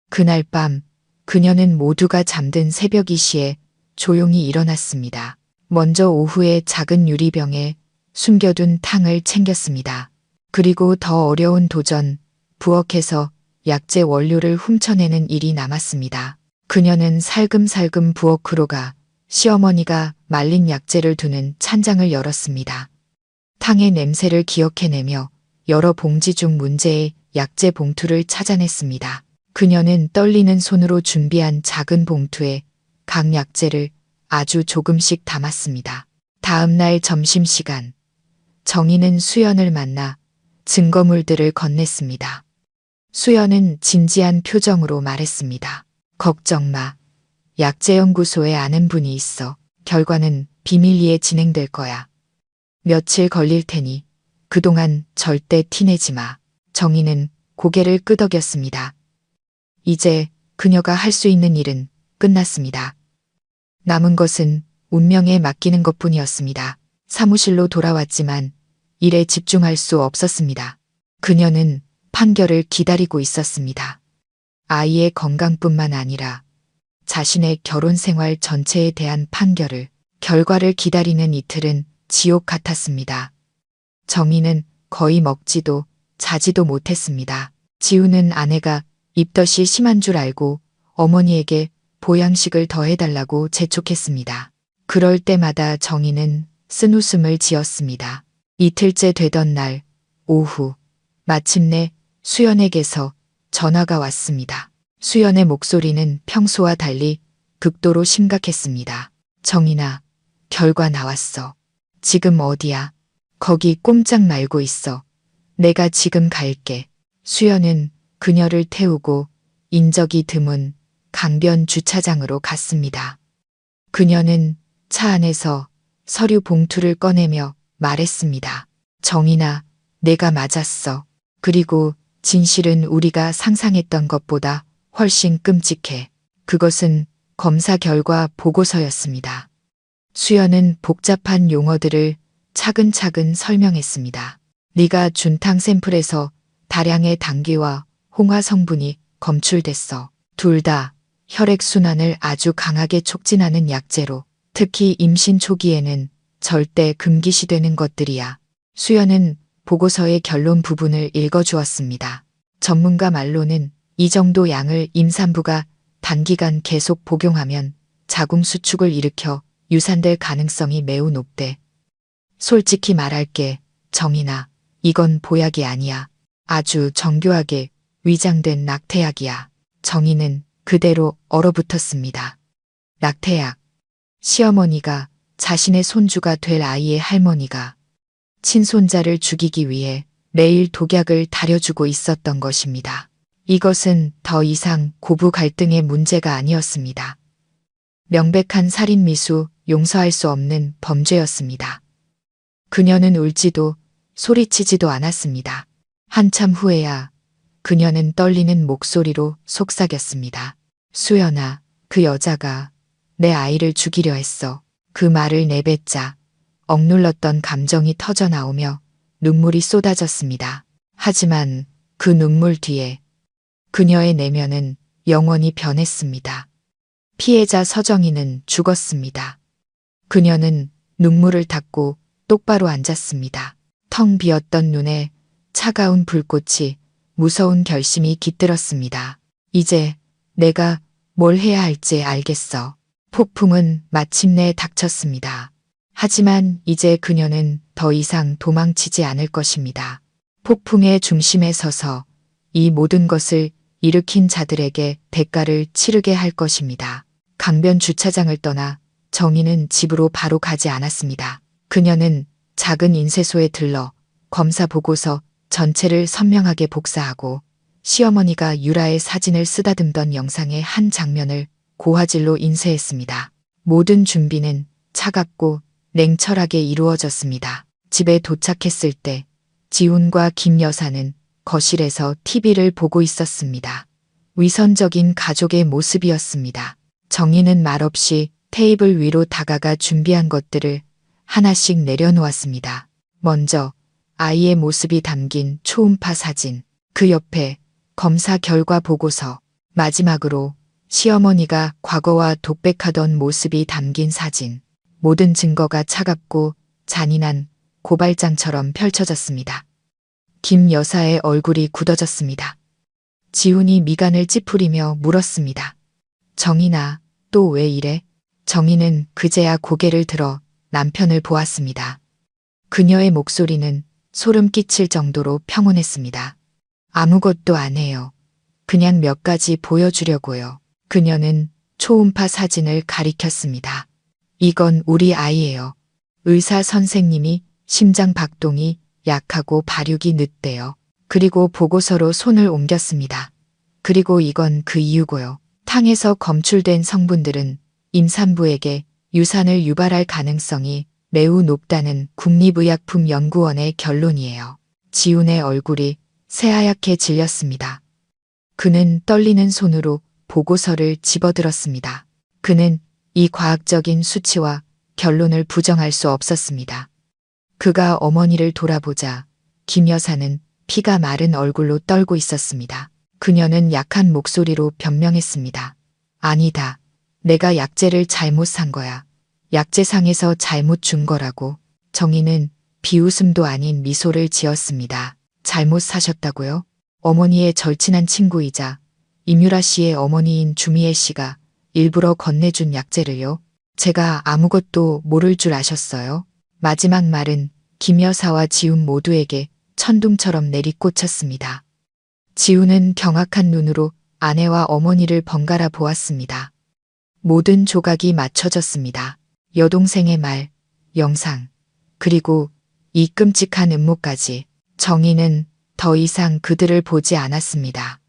그날 밤 그녀는 모두가 잠든 새벽 2시에 조용히 일어났습니다. 먼저 오후에 작은 유리병에 숨겨둔 탕을 챙겼습니다. 그리고 더 어려운 도전, 부엌에서 약재 원료를 훔쳐내는 일이 남았습니다. 그녀는 살금살금 부엌으로 가 시어머니가 말린 약재를 두는 찬장을 열었습니다. 탕의 냄새를 기억해내며 여러 봉지 중 문제의 약재 봉투를 찾아냈습니다. 그녀는 떨리는 손으로 준비한 작은 봉투에 각 약재를 아주 조금씩 담았습니다. 다음 날 점심시간, 정인은 수연을 만나 증거물들을 건넸습니다. 수연은 진지한 표정으로 말했습니다. 걱정 마. 약재연구소에 아는 분이 있어. 결과는 비밀리에 진행될 거야. 며칠 걸릴 테니 그동안 절대 티내지 마. 정인은 고개를 끄덕였습니다. 이제 그녀가 할 수 있는 일은 끝났습니다. 남은 것은 운명에 맡기는 것뿐이었습니다. 사무실로 돌아왔지만 일에 집중할 수 없었습니다. 그녀는 판결을 기다리고 있었습니다. 아이의 건강뿐만 아니라 자신의 결혼 생활 전체에 대한 판결을, 결과를 기다리는 이틀은 지옥 같았습니다. 정인은 거의 먹지도 자지도 못했습니다. 지우는 아내가 입덧이 심한 줄 알고 어머니에게 보양식을 더 해달라고 재촉했습니다. 그럴 때마다 정인은 쓴웃음을 지었습니다. 이틀째 되던 날 오후, 마침내 수연에게서 전화가 왔습니다. 수연의 목소리는 평소와 달리 극도로 심각했습니다. 정인아, 결과 나왔어. 지금 어디야? 거기 꼼짝 말고 있어. 내가 지금 갈게. 수연은 그녀를 태우고 인적이 드문 강변 주차장으로 갔습니다. 그녀는 차 안에서 서류 봉투를 꺼내며 말했습니다. 정인아, 내가 맞았어. 그리고 진실은 우리가 상상했던 것보다 훨씬 끔찍해. 그것은 검사 결과 보고서였습니다. 수연은 복잡한 용어들을 차근차근 설명했습니다. 네가 준 탕 샘플에서 다량의 당귀와 홍화 성분이 검출됐어. 둘 다 혈액순환을 아주 강하게 촉진하는 약재로, 특히 임신 초기에는 절대 금기시되는 것들이야. 수연은 보고서의 결론 부분을 읽어주었습니다. 전문가 말로는 이 정도 양을 임산부가 단기간 계속 복용하면 자궁 수축을 일으켜 유산될 가능성이 매우 높대. 솔직히 말할게, 정인아, 이건 보약이 아니야. 아주 정교하게 위장된 낙태약이야. 정인은 그대로 얼어붙었습니다. 낙태약. 시어머니가 자신의 손주가 될 아이의 할머니가 친손자를 죽이기 위해 매일 독약을 다려주고 있었던 것입니다. 이것은 더 이상 고부 갈등의 문제가 아니었습니다. 명백한 살인미수, 용서할 수 없는 범죄였습니다. 그녀는 울지도 소리치지도 않았습니다. 한참 후에야 그녀는 떨리는 목소리로 속삭였습니다. 수연아, 그 여자가 내 아이를 죽이려 했어. 그 말을 내뱉자 억눌렀던 감정이 터져 나오며 눈물이 쏟아졌습니다. 하지만 그 눈물 뒤에 그녀의 내면은 영원히 변했습니다. 피해자 서정희는 죽었습니다. 그녀는 눈물을 닦고 똑바로 앉았습니다. 텅 비었던 눈에 차가운 불꽃이 무서운 결심이 깃들었습니다. 이제 내가 뭘 해야 할지 알겠어. 폭풍은 마침내 닥쳤습니다. 하지만 이제 그녀는 더 이상 도망치지 않을 것입니다. 폭풍의 중심에 서서 이 모든 것을 일으킨 자들에게 대가를 치르게 할 것입니다. 강변 주차장을 떠나 정희는 집으로 바로 가지 않았습니다. 그녀는 작은 인쇄소에 들러 검사 보고서 전체를 선명하게 복사하고 시어머니가 유라의 사진을 쓰다듬던 영상의 한 장면을 고화질로 인쇄했습니다. 모든 준비는 차갑고 냉철하게 이루어졌습니다. 집에 도착했을 때 지훈과 김 여사는 거실에서 TV를 보고 있었습니다. 위선적인 가족의 모습이었습니다. 정희는 말없이 테이블 위로 다가가 준비한 것들을 하나씩 내려놓았습니다. 먼저 아이의 모습이 담긴 초음파 사진, 그 옆에 검사 결과 보고서, 마지막으로 시어머니가 과거와 독백하던 모습이 담긴 사진. 모든 증거가 차갑고 잔인한 고발장처럼 펼쳐졌습니다. 김 여사의 얼굴이 굳어졌습니다. 지훈이 미간을 찌푸리며 물었습니다. 정인아, 또 왜 이래? 정인은 그제야 고개를 들어 남편을 보았습니다. 그녀의 목소리는 소름 끼칠 정도로 평온했습니다. 아무것도 안 해요. 그냥 몇 가지 보여주려고요. 그녀는 초음파 사진을 가리켰습니다. 이건 우리 아이예요. 의사 선생님이 심장 박동이 약하고 발육이 늦대요. 그리고 보고서로 손을 옮겼습니다. 그리고 이건 그 이유고요. 탕에서 검출된 성분들은 임산부에게 유산을 유발할 가능성이 매우 높다는 국립의약품연구원의 결론이에요. 지훈의 얼굴이 새하얗게 질렸습니다. 그는 떨리는 손으로 보고서를 집어들었습니다. 그는 이 과학적인 수치와 결론을 부정할 수 없었습니다. 그가 어머니를 돌아보자 김 여사는 피가 마른 얼굴로 떨고 있었습니다. 그녀는 약한 목소리로 변명했습니다. 아니다. 내가 약재를 잘못 산 거야. 약재상에서 잘못 준 거라고. 정희는 비웃음도 아닌 미소를 지었습니다. 잘못 사셨다고요? 어머니의 절친한 친구이자 임유라 씨의 어머니인 주미애 씨가 일부러 건네준 약재를요? 제가 아무것도 모를 줄 아셨어요? 마지막 말은 김 여사와 지훈 모두에게 천둥처럼 내리꽂혔습니다. 지훈은 경악한 눈으로 아내와 어머니를 번갈아 보았습니다. 모든 조각이 맞춰졌습니다. 여동생의 말, 영상, 그리고 이 끔찍한 음모까지. 정희는 더 이상 그들을 보지 않았습니다.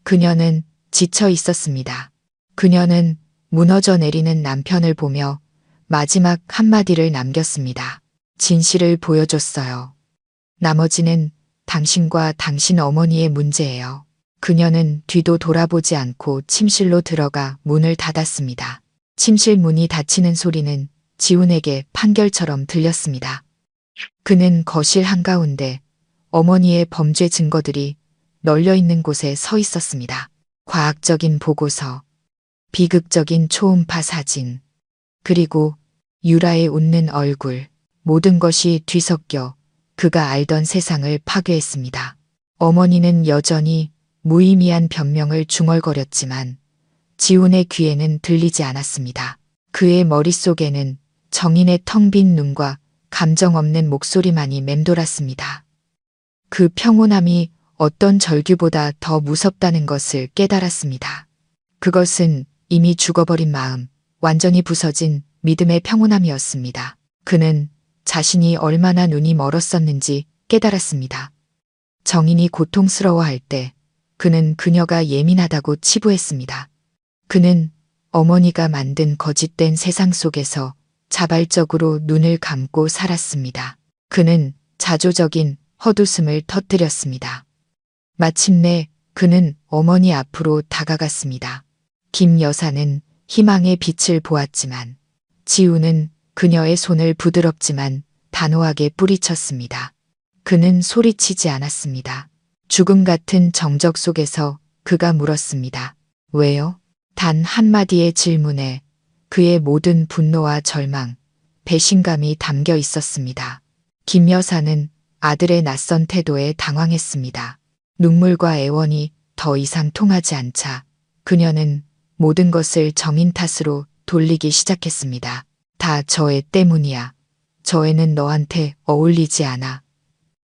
그녀는 지쳐 있었습니다. 그녀는 무너져 내리는 남편을 보며 마지막 한마디를 남겼습니다. 진실을 보여줬어요. 나머지는 당신과 당신 어머니의 문제예요. 그녀는 뒤도 돌아보지 않고 침실로 들어가 문을 닫았습니다. 침실 문이 닫히는 소리는 지훈에게 판결처럼 들렸습니다. 그는 거실 한가운데 어머니의 범죄 증거들이 널려 있는 곳에 서 있었습니다. 과학적인 보고서, 비극적인 초음파 사진, 그리고 유라의 웃는 얼굴, 모든 것이 뒤섞여 그가 알던 세상을 파괴했습니다. 어머니는 여전히 무의미한 변명을 중얼거렸지만 지훈의 귀에는 들리지 않았습니다. 그의 머릿속에는 정인의 텅 빈 눈과 감정 없는 목소리만이 맴돌았습니다. 그 평온함이 어떤 절규보다 더 무섭다는 것을 깨달았습니다. 그것은 이미 죽어버린 마음, 완전히 부서진 믿음의 평온함이었습니다. 그는 자신이 얼마나 눈이 멀었었는지 깨달았습니다. 정인이 고통스러워할 때 그는 그녀가 예민하다고 치부했습니다. 그는 어머니가 만든 거짓된 세상 속에서 자발적으로 눈을 감고 살았습니다. 그는 자조적인 헛웃음을 터뜨렸습니다. 마침내 그는 어머니 앞으로 다가갔습니다. 김 여사는 희망의 빛을 보았지만 지우는 그녀의 손을 부드럽지만 단호하게 뿌리쳤습니다. 그는 소리치지 않았습니다. 죽음 같은 정적 속에서 그가 물었습니다. 왜요? 단 한마디의 질문에 그의 모든 분노와 절망, 배신감이 담겨 있었습니다. 김 여사는 아들의 낯선 태도에 당황했습니다. 눈물과 애원이 더 이상 통하지 않자 그녀는 모든 것을 정인 탓으로 돌리기 시작했습니다. 다 저 애 때문이야. 저 애는 너한테 어울리지 않아.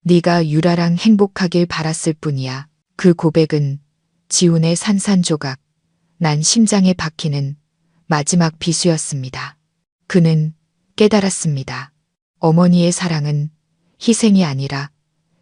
네가 유라랑 행복하길 바랐을 뿐이야. 그 고백은 지훈의 산산조각, 난 심장에 박히는 마지막 비수였습니다. 그는 깨달았습니다. 어머니의 사랑은 희생이 아니라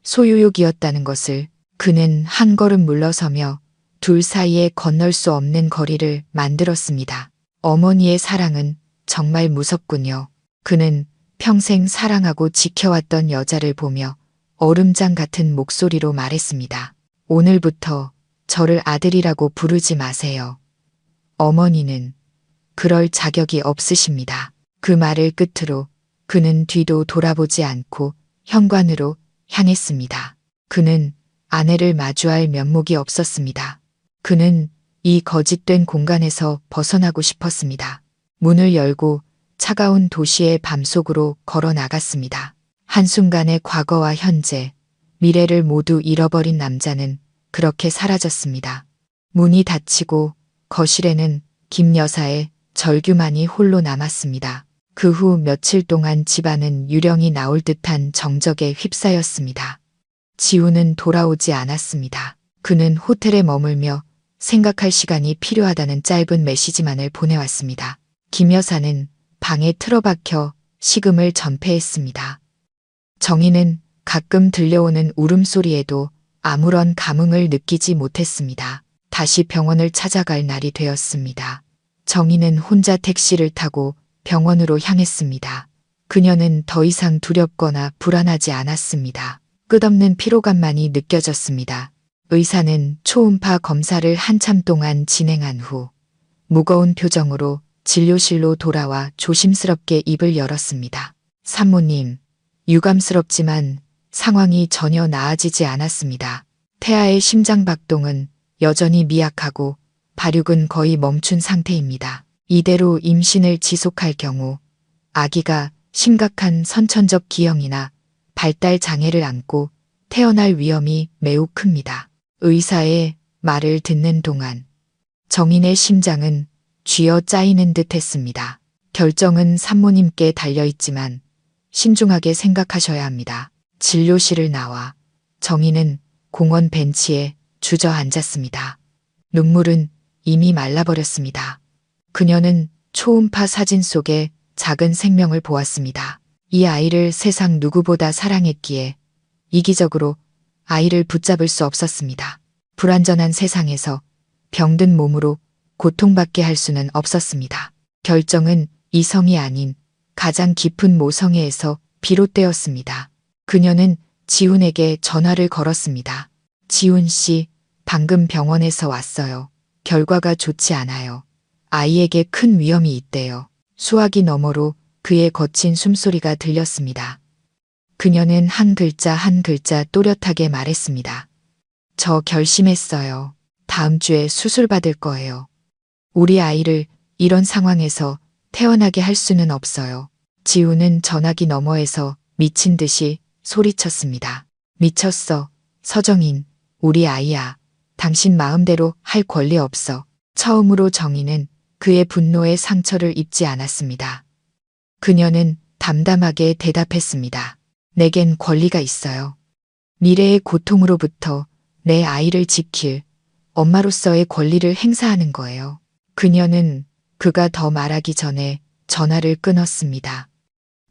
소유욕이었다는 것을. 그는 한 걸음 물러서며 둘 사이에 건널 수 없는 거리를 만들었습니다. 어머니의 사랑은 정말 무섭군요. 그는 평생 사랑하고 지켜왔던 여자를 보며 얼음장 같은 목소리로 말했습니다. 오늘부터 저를 아들이라고 부르지 마세요. 어머니는 그럴 자격이 없으십니다. 그 말을 끝으로 그는 뒤도 돌아보지 않고 현관으로 향했습니다. 그는 아내를 마주할 면목이 없었습니다. 그는 이 거짓된 공간에서 벗어나고 싶었습니다. 문을 열고 차가운 도시의 밤속으로 걸어 나갔습니다. 한순간에 과거와 현재, 미래를 모두 잃어버린 남자는 그렇게 사라졌습니다. 문이 닫히고 거실에는 김 여사의 절규만이 홀로 남았습니다. 그 후 며칠 동안 집안은 유령이 나올 듯한 정적에 휩싸였습니다. 지우는 돌아오지 않았습니다. 그는 호텔에 머물며 생각할 시간이 필요하다는 짧은 메시지만을 보내왔습니다. 김 여사는 방에 틀어박혀 식음을 전폐했습니다. 정희는 가끔 들려오는 울음소리에도 아무런 감흥을 느끼지 못했습니다. 다시 병원을 찾아갈 날이 되었습니다. 정희는 혼자 택시를 타고 병원으로 향했습니다. 그녀는 더 이상 두렵거나 불안하지 않았습니다. 끝없는 피로감만이 느껴졌습니다. 의사는 초음파 검사를 한참 동안 진행한 후 무거운 표정으로 진료실로 돌아와 조심스럽게 입을 열었습니다. 산모님, 유감스럽지만 상황이 전혀 나아지지 않았습니다. 태아의 심장 박동은 여전히 미약하고 발육은 거의 멈춘 상태입니다. 이대로 임신을 지속할 경우 아기가 심각한 선천적 기형이나 발달 장애를 안고 태어날 위험이 매우 큽니다. 의사의 말을 듣는 동안 정인의 심장은 쥐어 짜이는 듯 했습니다. 결정은 산모님께 달려있지만 신중하게 생각하셔야 합니다. 진료실을 나와 정인은 공원 벤치에 주저앉았습니다. 눈물은 이미 말라버렸습니다. 그녀는 초음파 사진 속에 작은 생명을 보았습니다. 이 아이를 세상 누구보다 사랑했기에 이기적으로 아이를 붙잡을 수 없었습니다. 불완전한 세상에서 병든 몸으로 고통받게 할 수는 없었습니다. 결정은 이성이 아닌 가장 깊은 모성애에서 비롯되었습니다. 그녀는 지훈에게 전화를 걸었습니다. 지훈 씨, 방금 병원에서 왔어요. 결과가 좋지 않아요. 아이에게 큰 위험이 있대요. 수화기 너머로 그의 거친 숨소리가 들렸습니다. 그녀는 한 글자 한 글자 또렷하게 말했습니다. 저 결심했어요. 다음 주에 수술 받을 거예요. 우리 아이를 이런 상황에서 태어나게 할 수는 없어요. 지우는 전화기 너머에서 미친 듯이 소리쳤습니다. 미쳤어. 서정인, 우리 아이야. 당신 마음대로 할 권리 없어. 처음으로 정희는 그의 분노에 상처를 입지 않았습니다. 그녀는 담담하게 대답했습니다. 내겐 권리가 있어요. 미래의 고통으로부터 내 아이를 지킬 엄마로서의 권리를 행사하는 거예요. 그녀는 그가 더 말하기 전에 전화를 끊었습니다.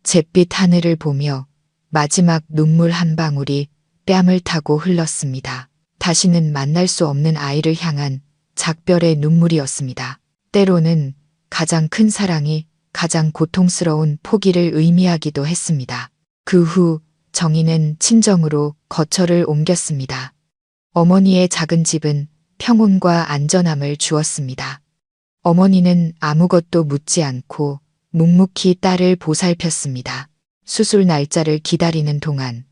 잿빛 하늘을 보며 마지막 눈물 한 방울이 뺨을 타고 흘렀습니다. 다시는 만날 수 없는 아이를 향한 작별의 눈물이었습니다. 때로는 가장 큰 사랑이 가장 고통스러운 포기를 의미하기도 했습니다. 그 후 정희는 친정으로 거처를 옮겼습니다. 어머니의 작은 집은 평온과 안전함을 주었습니다. 어머니는 아무것도 묻지 않고 묵묵히 딸을 보살폈습니다. 수술 날짜를 기다리는 동안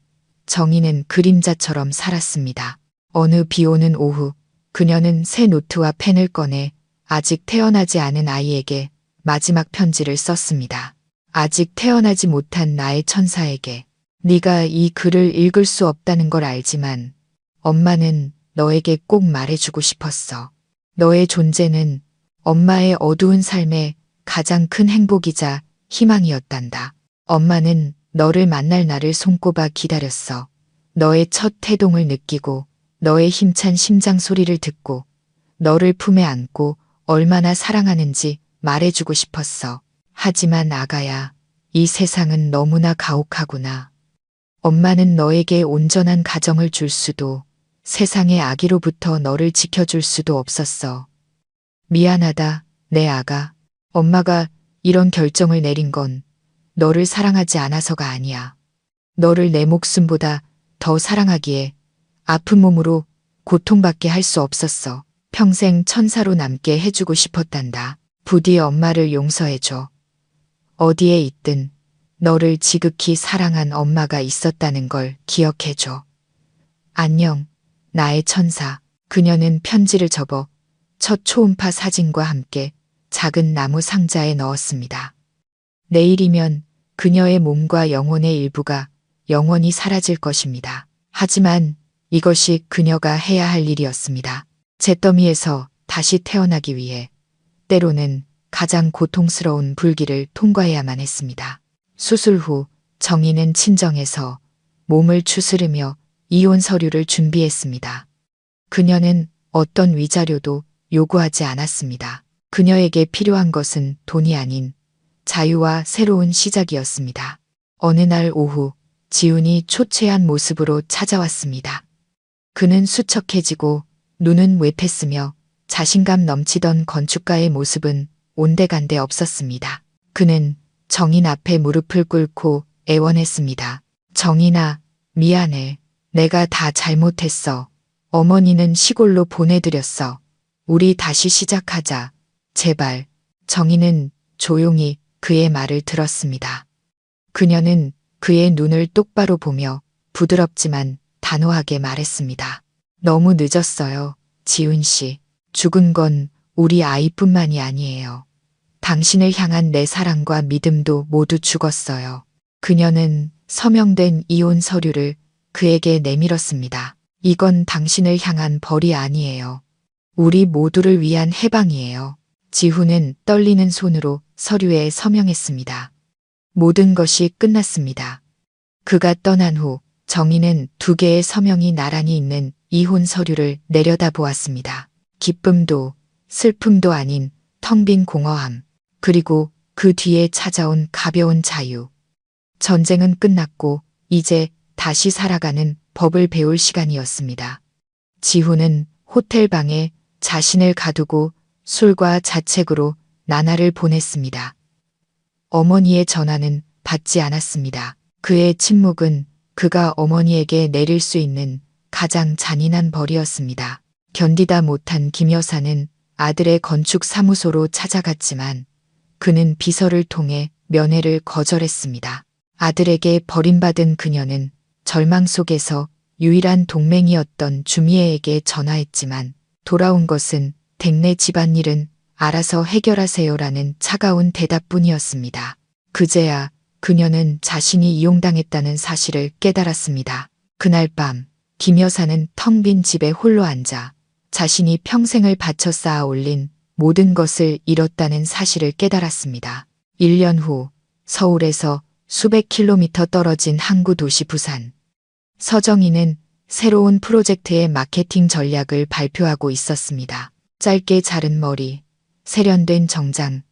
정희는 그림자처럼 살았습니다. 어느 비 오는 오후 그녀는 새 노트와 펜을 꺼내 아직 태어나지 않은 아이에게 마지막 편지를 썼습니다. 아직 태어나지 못한 나의 천사에게 네가 이 글을 읽을 수 없다는 걸 알지만 엄마는 너에게 꼭 말해주고 싶었어. 너의 존재는 엄마의 어두운 삶의 가장 큰 행복이자 희망이었단다. 엄마는 너를 만날 날을 손꼽아 기다렸어. 너의 첫 태동을 느끼고 너의 힘찬 심장 소리를 듣고 너를 품에 안고 얼마나 사랑하는지 말해주고 싶었어. 하지만 아가야, 이 세상은 너무나 가혹하구나. 엄마는 너에게 온전한 가정을 줄 수도 세상의 악의로부터 너를 지켜줄 수도 없었어. 미안하다, 내 아가. 엄마가 이런 결정을 내린 건 너를 사랑하지 않아서가 아니야. 너를 내 목숨보다 더 사랑하기에 아픈 몸으로 고통받게 할 수 없었어. 평생 천사로 남게 해주고 싶었단다. 부디 엄마를 용서해줘. 어디에 있든 너를 지극히 사랑한 엄마가 있었다는 걸 기억해줘. 안녕, 나의 천사. 그녀는 편지를 접어 첫 초음파 사진과 함께 작은 나무 상자에 넣었습니다. 내일이면 그녀의 몸과 영혼의 일부가 영원히 사라질 것입니다. 하지만 이것이 그녀가 해야 할 일이었습니다. 잿더미에서 다시 태어나기 위해 때로는 가장 고통스러운 불길을 통과해야만 했습니다. 수술 후 정희는 친정에서 몸을 추스르며 이혼 서류를 준비했습니다. 그녀는 어떤 위자료도 요구하지 않았습니다. 그녀에게 필요한 것은 돈이 아닌 자유와 새로운 시작이었습니다. 어느 날 오후 지훈이 초췌한 모습으로 찾아왔습니다. 그는 수척해지고 눈은 왜팼으며 자신감 넘치던 건축가의 모습은 온데간데 없었습니다. 그는 정인 앞에 무릎을 꿇고 애원했습니다. 정인아, 미안해. 내가 다 잘못했어. 어머니는 시골로 보내드렸어. 우리 다시 시작하자. 제발. 정인은 조용히 그의 말을 들었습니다. 그녀는 그의 눈을 똑바로 보며 부드럽지만 단호하게 말했습니다. 너무 늦었어요, 지훈 씨. 죽은 건 우리 아이뿐만이 아니에요. 당신을 향한 내 사랑과 믿음도 모두 죽었어요. 그녀는 서명된 이혼 서류를 그에게 내밀었습니다. 이건 당신을 향한 벌이 아니에요. 우리 모두를 위한 해방이에요. 지훈은 떨리는 손으로 서류에 서명했습니다. 모든 것이 끝났습니다. 그가 떠난 후 정희는 두 개의 서명이 나란히 있는 이혼 서류를 내려다보았습니다. 기쁨도 슬픔도 아닌 텅 빈 공허함, 그리고 그 뒤에 찾아온 가벼운 자유. 전쟁은 끝났고 이제 다시 살아가는 법을 배울 시간이었습니다. 지훈은 호텔 방에 자신을 가두고 술과 자책으로 나날을 보냈습니다. 어머니의 전화는 받지 않았습니다. 그의 침묵은 그가 어머니에게 내릴 수 있는 가장 잔인한 벌이었습니다. 견디다 못한 김 여사는 아들의 건축 사무소로 찾아갔지만 그는 비서를 통해 면회를 거절했습니다. 아들에게 버림받은 그녀는 절망 속에서 유일한 동맹이었던 주미애에게 전화했지만 돌아온 것은 댁내 집안일은 알아서 해결하세요라는 차가운 대답뿐이었습니다. 그제야 그녀는 자신이 이용당했다는 사실을 깨달았습니다. 그날 밤 김 여사는 텅 빈 집에 홀로 앉아 자신이 평생을 바쳐 쌓아 올린 모든 것을 잃었다는 사실을 깨달았습니다. 1년 후 서울에서 수백 킬로미터 떨어진 항구 도시 부산. 서정희는 새로운 프로젝트의 마케팅 전략을 발표하고 있었습니다. 짧게 자른 머리, 세련된 정장,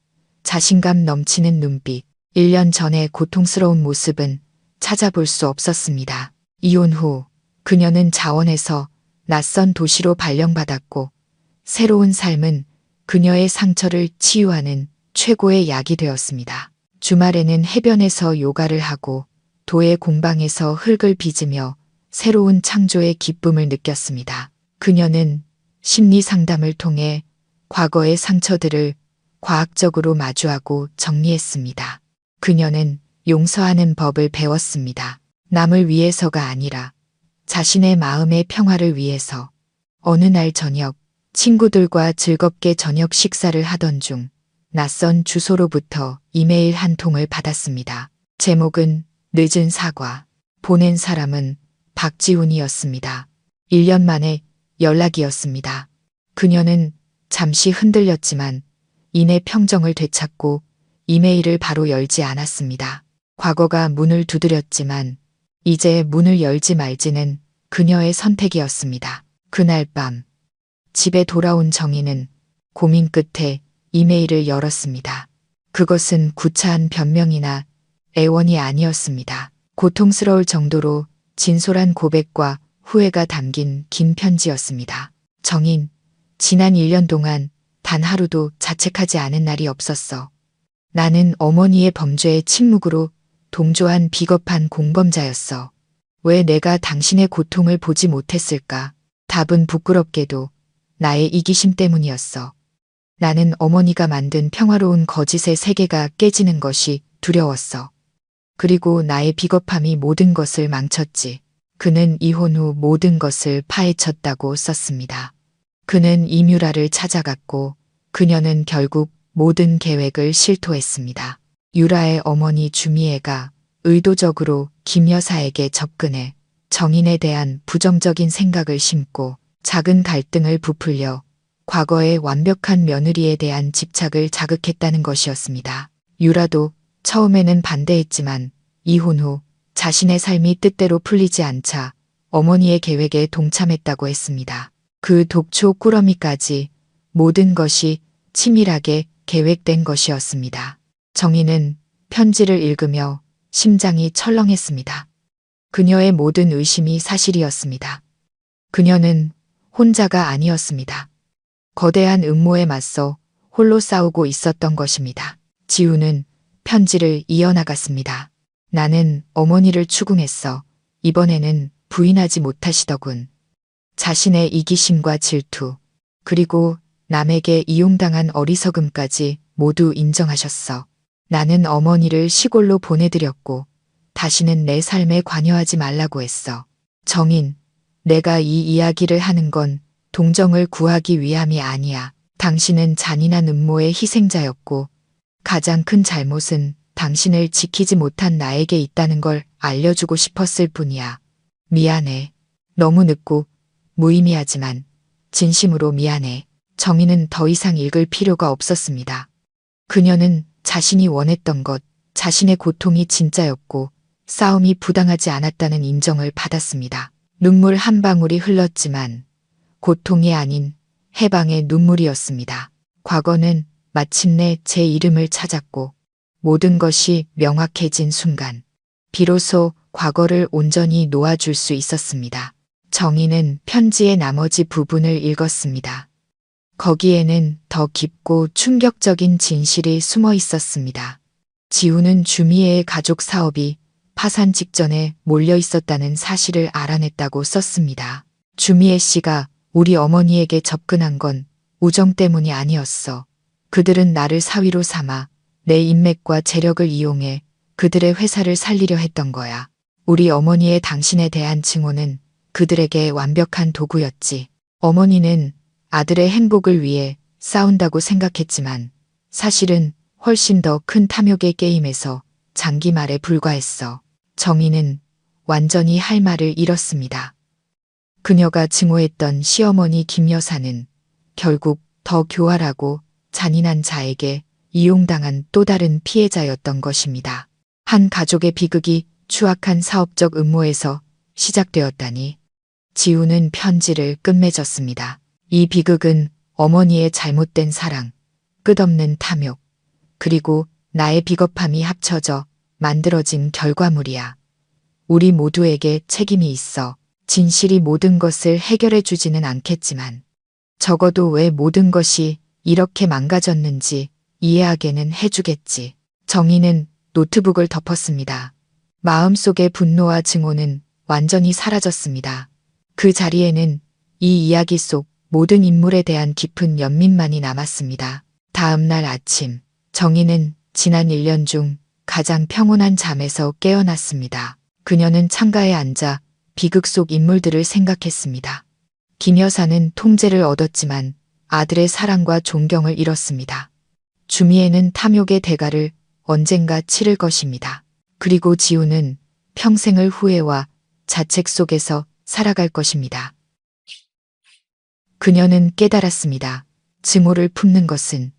자신감 넘치는 눈빛. 1년 전의 고통스러운 모습은 찾아볼 수 없었습니다. 이혼 후 그녀는 자원에서 낯선 도시로 발령받았고 새로운 삶은 그녀의 상처를 치유하는 최고의 약이 되었습니다. 주말에는 해변에서 요가를 하고 도의 공방에서 흙을 빚으며 새로운 창조의 기쁨을 느꼈습니다. 그녀는 심리 상담을 통해 과거의 상처들을 과학적으로 마주하고 정리했습니다. 그녀는 용서하는 법을 배웠습니다. 남을 위해서가 아니라 자신의 마음의 평화를 위해서. 어느 날 저녁 친구들과 즐겁게 저녁 식사를 하던 중 낯선 주소로부터 이메일 한 통을 받았습니다. 제목은 늦은 사과. 보낸 사람은 박지훈이었습니다. 1년 만에 연락이었습니다. 그녀는 잠시 흔들렸지만 이내 평정을 되찾고 이메일을 바로 열지 않았습니다. 과거가 문을 두드렸지만 이제 문을 열지 말지는 그녀의 선택이었습니다. 그날 밤 집에 돌아온 정희는 고민 끝에 이메일을 열었습니다. 그것은 구차한 변명이나 애원이 아니었습니다. 고통스러울 정도로 진솔한 고백과 후회가 담긴 긴 편지였습니다. 정인, 지난 1년 동안 단 하루도 자책하지 않은 날이 없었어. 나는 어머니의 범죄에 침묵으로 동조한 비겁한 공범자였어. 왜 내가 당신의 고통을 보지 못했을까? 답은 부끄럽게도 나의 이기심 때문이었어. 나는 어머니가 만든 평화로운 거짓의 세계가 깨지는 것이 두려웠어. 그리고 나의 비겁함이 모든 것을 망쳤지. 그는 이혼 후 모든 것을 파헤쳤다고 썼습니다. 그는 이뮤라를 찾아갔고 그녀는 결국 모든 계획을 실토했습니다. 유라의 어머니 주미애가 의도적으로 김 여사에게 접근해 정인에 대한 부정적인 생각을 심고 작은 갈등을 부풀려 과거의 완벽한 며느리에 대한 집착을 자극했다는 것이었습니다. 유라도 처음에는 반대했지만 이혼 후 자신의 삶이 뜻대로 풀리지 않자 어머니의 계획에 동참했다고 했습니다. 그 독초 꾸러미까지 모든 것이 치밀하게 계획된 것이었습니다. 정희는 편지를 읽으며 심장이 철렁했습니다. 그녀의 모든 의심이 사실이었습니다. 그녀는 혼자가 아니었습니다. 거대한 음모에 맞서 홀로 싸우고 있었던 것입니다. 지우는 편지를 이어나갔습니다. 나는 어머니를 추궁했어. 이번에는 부인하지 못하시더군. 자신의 이기심과 질투, 그리고 남에게 이용당한 어리석음까지 모두 인정하셨어. 나는 어머니를 시골로 보내드렸고 다시는 내 삶에 관여하지 말라고 했어. 정인, 내가 이 이야기를 하는 건 동정을 구하기 위함이 아니야. 당신은 잔인한 음모의 희생자였고 가장 큰 잘못은 당신을 지키지 못한 나에게 있다는 걸 알려주고 싶었을 뿐이야. 미안해. 너무 늦고 무의미하지만 진심으로 미안해. 정희는 더 이상 읽을 필요가 없었습니다. 그녀는 자신이 원했던 것, 자신의 고통이 진짜였고 싸움이 부당하지 않았다는 인정을 받았습니다. 눈물 한 방울이 흘렀지만 고통이 아닌 해방의 눈물이었습니다. 과거는 마침내 제 이름을 찾았고 모든 것이 명확해진 순간 비로소 과거를 온전히 놓아줄 수 있었습니다. 정희는 편지의 나머지 부분을 읽었습니다. 거기에는 더 깊고 충격적인 진실이 숨어 있었습니다. 지우는 주미애의 가족 사업이 파산 직전에 몰려 있었다는 사실을 알아냈다고 썼습니다. 주미애 씨가 우리 어머니에게 접근한 건 우정 때문이 아니었어. 그들은 나를 사위로 삼아 내 인맥과 재력을 이용해 그들의 회사를 살리려 했던 거야. 우리 어머니의 당신에 대한 증오는 그들에게 완벽한 도구였지. 어머니는 아들의 행복을 위해 싸운다고 생각했지만 사실은 훨씬 더 큰 탐욕의 게임에서 장기말에 불과했어. 정희는 완전히 할 말을 잃었습니다. 그녀가 증오했던 시어머니 김 여사는 결국 더 교활하고 잔인한 자에게 이용당한 또 다른 피해자였던 것입니다. 한 가족의 비극이 추악한 사업적 음모에서 시작되었다니 지우는 편지를 끝맺었습니다. 이 비극은 어머니의 잘못된 사랑, 끝없는 탐욕, 그리고 나의 비겁함이 합쳐져 만들어진 결과물이야. 우리 모두에게 책임이 있어. 진실이 모든 것을 해결해 주지는 않겠지만 적어도 왜 모든 것이 이렇게 망가졌는지 이해하게는 해주겠지. 정희는 노트북을 덮었습니다. 마음속의 분노와 증오는 완전히 사라졌습니다. 그 자리에는 이 이야기 속 모든 인물에 대한 깊은 연민만이 남았습니다. 다음 날 아침, 정희는 지난 1년 중 가장 평온한 잠에서 깨어났습니다. 그녀는 창가에 앉아 비극 속 인물들을 생각했습니다. 김 여사는 통제를 얻었지만 아들의 사랑과 존경을 잃었습니다. 주미애는 탐욕의 대가를 언젠가 치를 것입니다. 그리고 지우는 평생을 후회와 자책 속에서 살아갈 것입니다. 그녀는 깨달았습니다. 증오를 품는 것은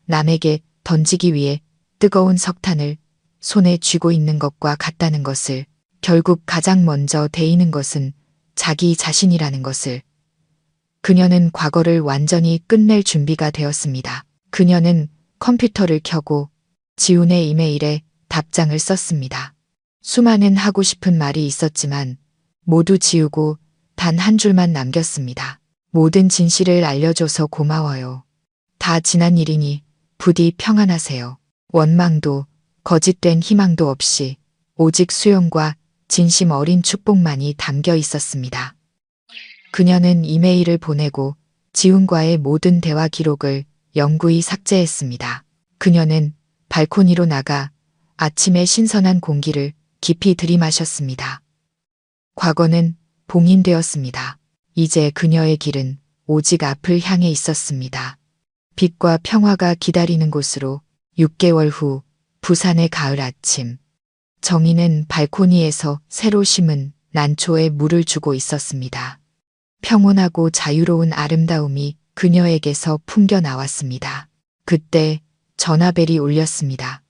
남에게 던지기 위해 뜨거운 석탄을 손에 쥐고 있는 것과 같다는 것을, 결국 가장 먼저 데이는 것은 자기 자신이라는 것을. 그녀는 과거를 완전히 끝낼 준비가 되었습니다. 그녀는 컴퓨터를 켜고 지훈의 이메일에 답장을 썼습니다. 수많은 하고 싶은 말이 있었지만 모두 지우고 단 한 줄만 남겼습니다. 모든 진실을 알려줘서 고마워요. 다 지난 일이니 부디 평안하세요. 원망도 거짓된 희망도 없이 오직 수용과 진심 어린 축복만이 담겨 있었습니다. 그녀는 이메일을 보내고 지훈과의 모든 대화 기록을 영구히 삭제했습니다. 그녀는 발코니로 나가 아침의 신선한 공기를 깊이 들이마셨습니다. 과거는 봉인되었습니다. 이제 그녀의 길은 오직 앞을 향해 있었습니다. 빛과 평화가 기다리는 곳으로. 6개월 후 부산의 가을 아침, 정희는 발코니에서 새로 심은 난초에 물을 주고 있었습니다. 평온하고 자유로운 아름다움이 그녀에게서 풍겨 나왔습니다. 그때 전화벨이 울렸습니다.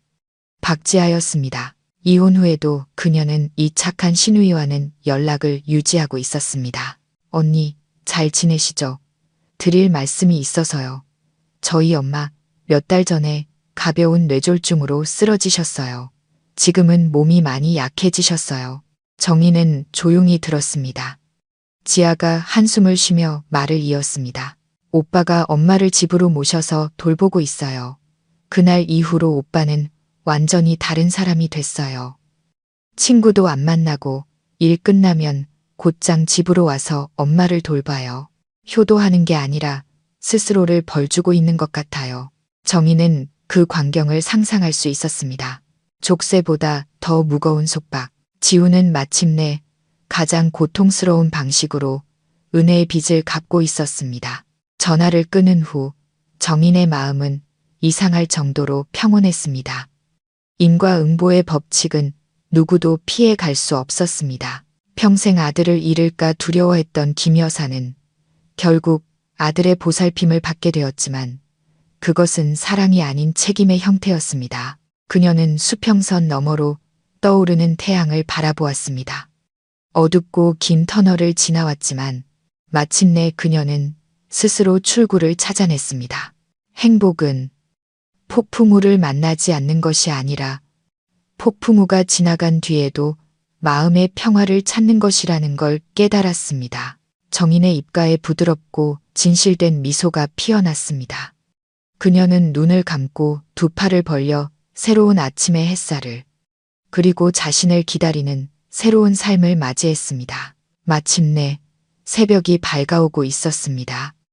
박지하였습니다. 이혼 후에도 그녀는 이 착한 신우이와는 연락을 유지하고 있었습니다. 언니, 잘 지내시죠? 드릴 말씀이 있어서요. 저희 엄마 몇 달 전에 가벼운 뇌졸중으로 쓰러지셨어요. 지금은 몸이 많이 약해지셨어요. 정희는 조용히 들었습니다. 지아가 한숨을 쉬며 말을 이었습니다. 오빠가 엄마를 집으로 모셔서 돌보고 있어요. 그날 이후로 오빠는 완전히 다른 사람이 됐어요. 친구도 안 만나고 일 끝나면 곧장 집으로 와서 엄마를 돌봐요. 효도하는 게 아니라 스스로를 벌주고 있는 것 같아요. 정희는 그 광경을 상상할 수 있었습니다. 족쇄보다 더 무거운 속박. 지우는 마침내 가장 고통스러운 방식으로 은혜의 빚을 갚고 있었습니다. 전화를 끊은 후 정인의 마음은 이상할 정도로 평온했습니다. 인과응보의 법칙은 누구도 피해 갈 수 없었습니다. 평생 아들을 잃을까 두려워했던 김 여사는 결국 아들의 보살핌을 받게 되었지만 그것은 사랑이 아닌 책임의 형태였습니다. 그녀는 수평선 너머로 떠오르는 태양을 바라보았습니다. 어둡고 긴 터널을 지나왔지만 마침내 그녀는 스스로 출구를 찾아냈습니다. 행복은 폭풍우를 만나지 않는 것이 아니라 폭풍우가 지나간 뒤에도 마음의 평화를 찾는 것이라는 걸 깨달았습니다. 정인의 입가에 부드럽고 진실된 미소가 피어났습니다. 그녀는 눈을 감고 두 팔을 벌려 새로운 아침의 햇살을, 그리고 자신을 기다리는 새로운 삶을 맞이했습니다. 마침내 새벽이 밝아오고 있었습니다.